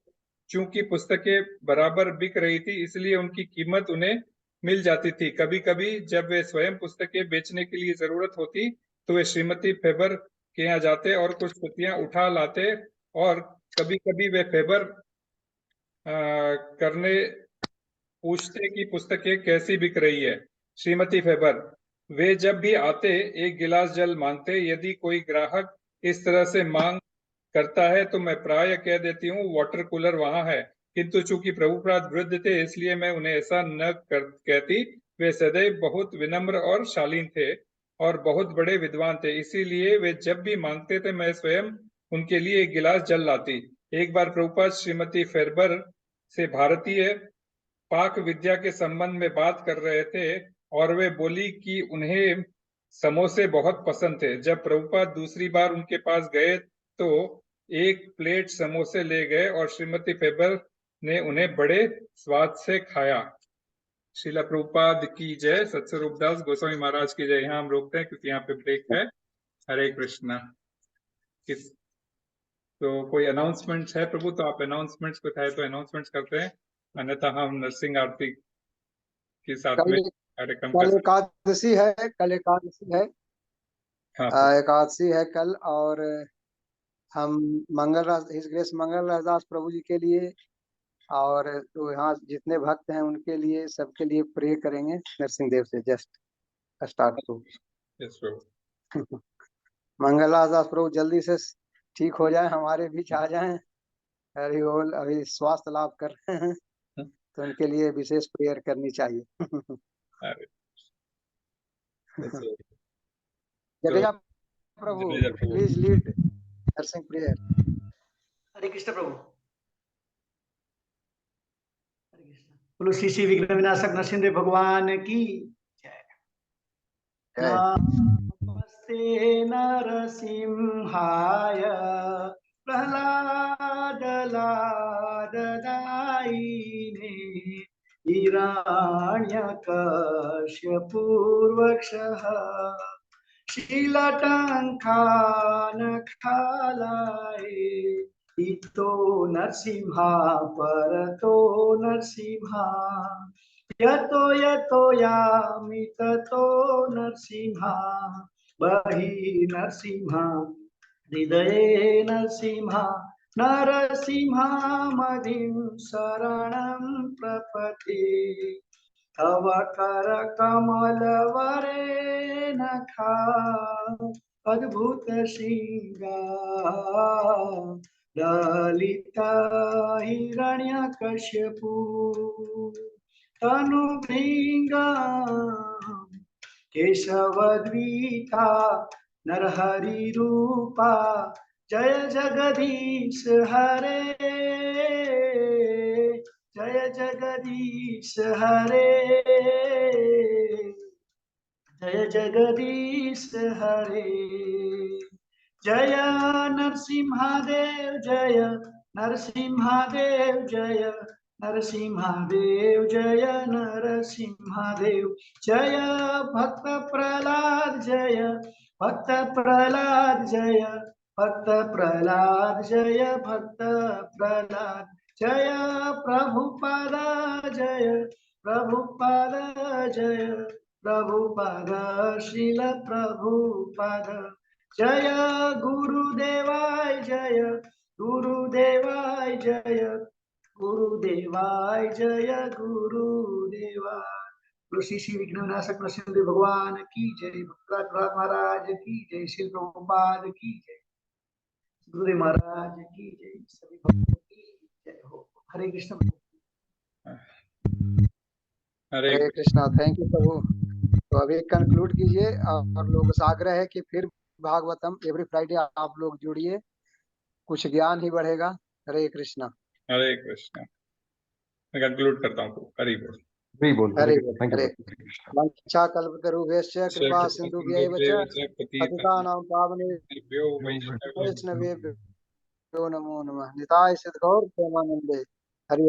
चूंकि पुस्तकें बराबर बिक रही थी, इसलिए उनकी कीमत उन्हें मिल जाती थी। कभी कभी जब वे स्वयं पुस्तकें बेचने के लिए जरूरत होती तो वे श्रीमती फेबर के यहाँ जाते और कुछ प्रतियां उठा लाते, और कभी कभी वे फेबर करने पूछते कि पुस्तकें कैसी बिक रही है। श्रीमती फेबर, वे जब भी आते एक गिलास जल मांगते। यदि कोई ग्राहक इस तरह से मांग करता है तो मैं प्राय कह देती हूँ वाटर कूलर वहां है, किंतु चूंकि प्रभुपाद वृद्ध थे इसलिए मैं उन्हें ऐसा न कहती। वे सदैव बहुत विनम्र और शालीन थे और बहुत बड़े विद्वान थे, इसीलिए वे जब भी मांगते थे मैं स्वयं उनके लिए एक गिलास जल लाती। एक बार प्रभुपाद श्रीमती फेरबर से भारतीय पाक विद्या के संबंध में बात कर रहे थे और वे बोली कि उन्हें समोसे बहुत पसंद थे। जब प्रभुपाद दूसरी बार उनके पास गए तो एक प्लेट समोसे ले गए और श्रीमती फेबर ने उन्हें बड़े स्वाद से खाया। श्रीला प्रभुपाद की जय। सत्स्वरूपदास गोस्वामी महाराज की जय। यहाँ हम रोकते हैं क्योंकि यहाँ पे ब्रेक है। हरे कृष्णा। किस तो कोई अनाउंसमेंट्स है प्रभु? तो आप अनाउंसमेंट्स कुछ है तो अनाउंसमेंट्स करते हैं, अन्यथा हम नरसिंह आरती के साथ में कार्यक्रम कर कल सकते एकादशी है, कल एकादशी है, हैं। हाँ प्रभु। एकादशी है कल। और हम हिज ग्रेस मंगल रसदास प्रभु जी के लिए और तो यहाँ जितने भक्त हैं उनके लिए, सबके लिए प्रे करेंगे नरसिंह देव से। जस्ट स्टार्ट टू यस प्रभु। मंगल रसदास प्रभु जल्दी से ठीक हो जाए, हमारे बीच आ जाएं। हरि बोल। अभी स्वास्थ्य लाभ कर रहे हैं तो उनके लिए विशेष प्रेयर करनी चाहिए। अरे तो Jadeja Prabhu Jadeja Prabhu. Please lead Narasimha prayer. Hare Krishna Prabhu. Hare Krishna. बोलो श्री श्री विघ्न विनाशक नरसिंह भगवान की जय। जय। नमस्ते नरसिंहाय प्रह्लाद लाददायिने हिरण्यकश्यपूर्वक्षः शीलटङ्कानखालाय इतो नरसिंहा परतो नरसिंहा यतो यतो यामि ततो नरसिंहा बहि नरसिंहा हृदये नरसिंहा नरसिंहामदिं शरणं प्रपद्ये तव करकमलवरे नखा अद्भुत श्रृंगार ललिता हिरण्यकश्यपु तनुभृंगा केशवद्वीता नरहरि रूपा जय जगदीश हरे जय जगदीश हरे जय जगदीश हरे जय नरसिंहदेव जय नरसिंहदेव जय नरसिंहदेव जय नरसिंहदेव जय भक्त प्रहलाद जय भक्त प्रहलाद जय भक्त प्रहलाद जय भक्त प्रहलाद जय प्रभुपाद जय प्रभुपाद जय प्रभुपाद श्रील प्रभुपाद जय गुरुदेवाय जय गुरुदेवाय जय गुरुदेवाय जय गुरुदेवाय। श्री श्री विघ्न विनाशक नरसिंह भगवान की जय। भक्तराज महाराज की जय। श्री प्रभुपाद की जय। गुरुदेव महाराज की जय। सभी भक्तों की जय हो। हरे कृष्ण। हरे हरे कृष्णा। थैंक यू प्रभु। तो अभी कंक्लूड कीजिए और लोगों से आग्रह है कि फिर भागवतम एवरी फ्राइडे आप लोग जुड़िए, कुछ ज्ञान ही बढ़ेगा। हरे कृष्णा। हरे कृष्णा। मैं कंक्लूड करता हूँ। हरि बोल। हरि बोल। हरे थैंक हरे यू। वंशा कल्पतरुभ्यश्च कृपा सिन्धुभ्यैव च पतितानां पावनेभ्यो वैष्णवेभ्यो नमो नमः। निताय सिद्धगौर प्रेमानंदे। हरि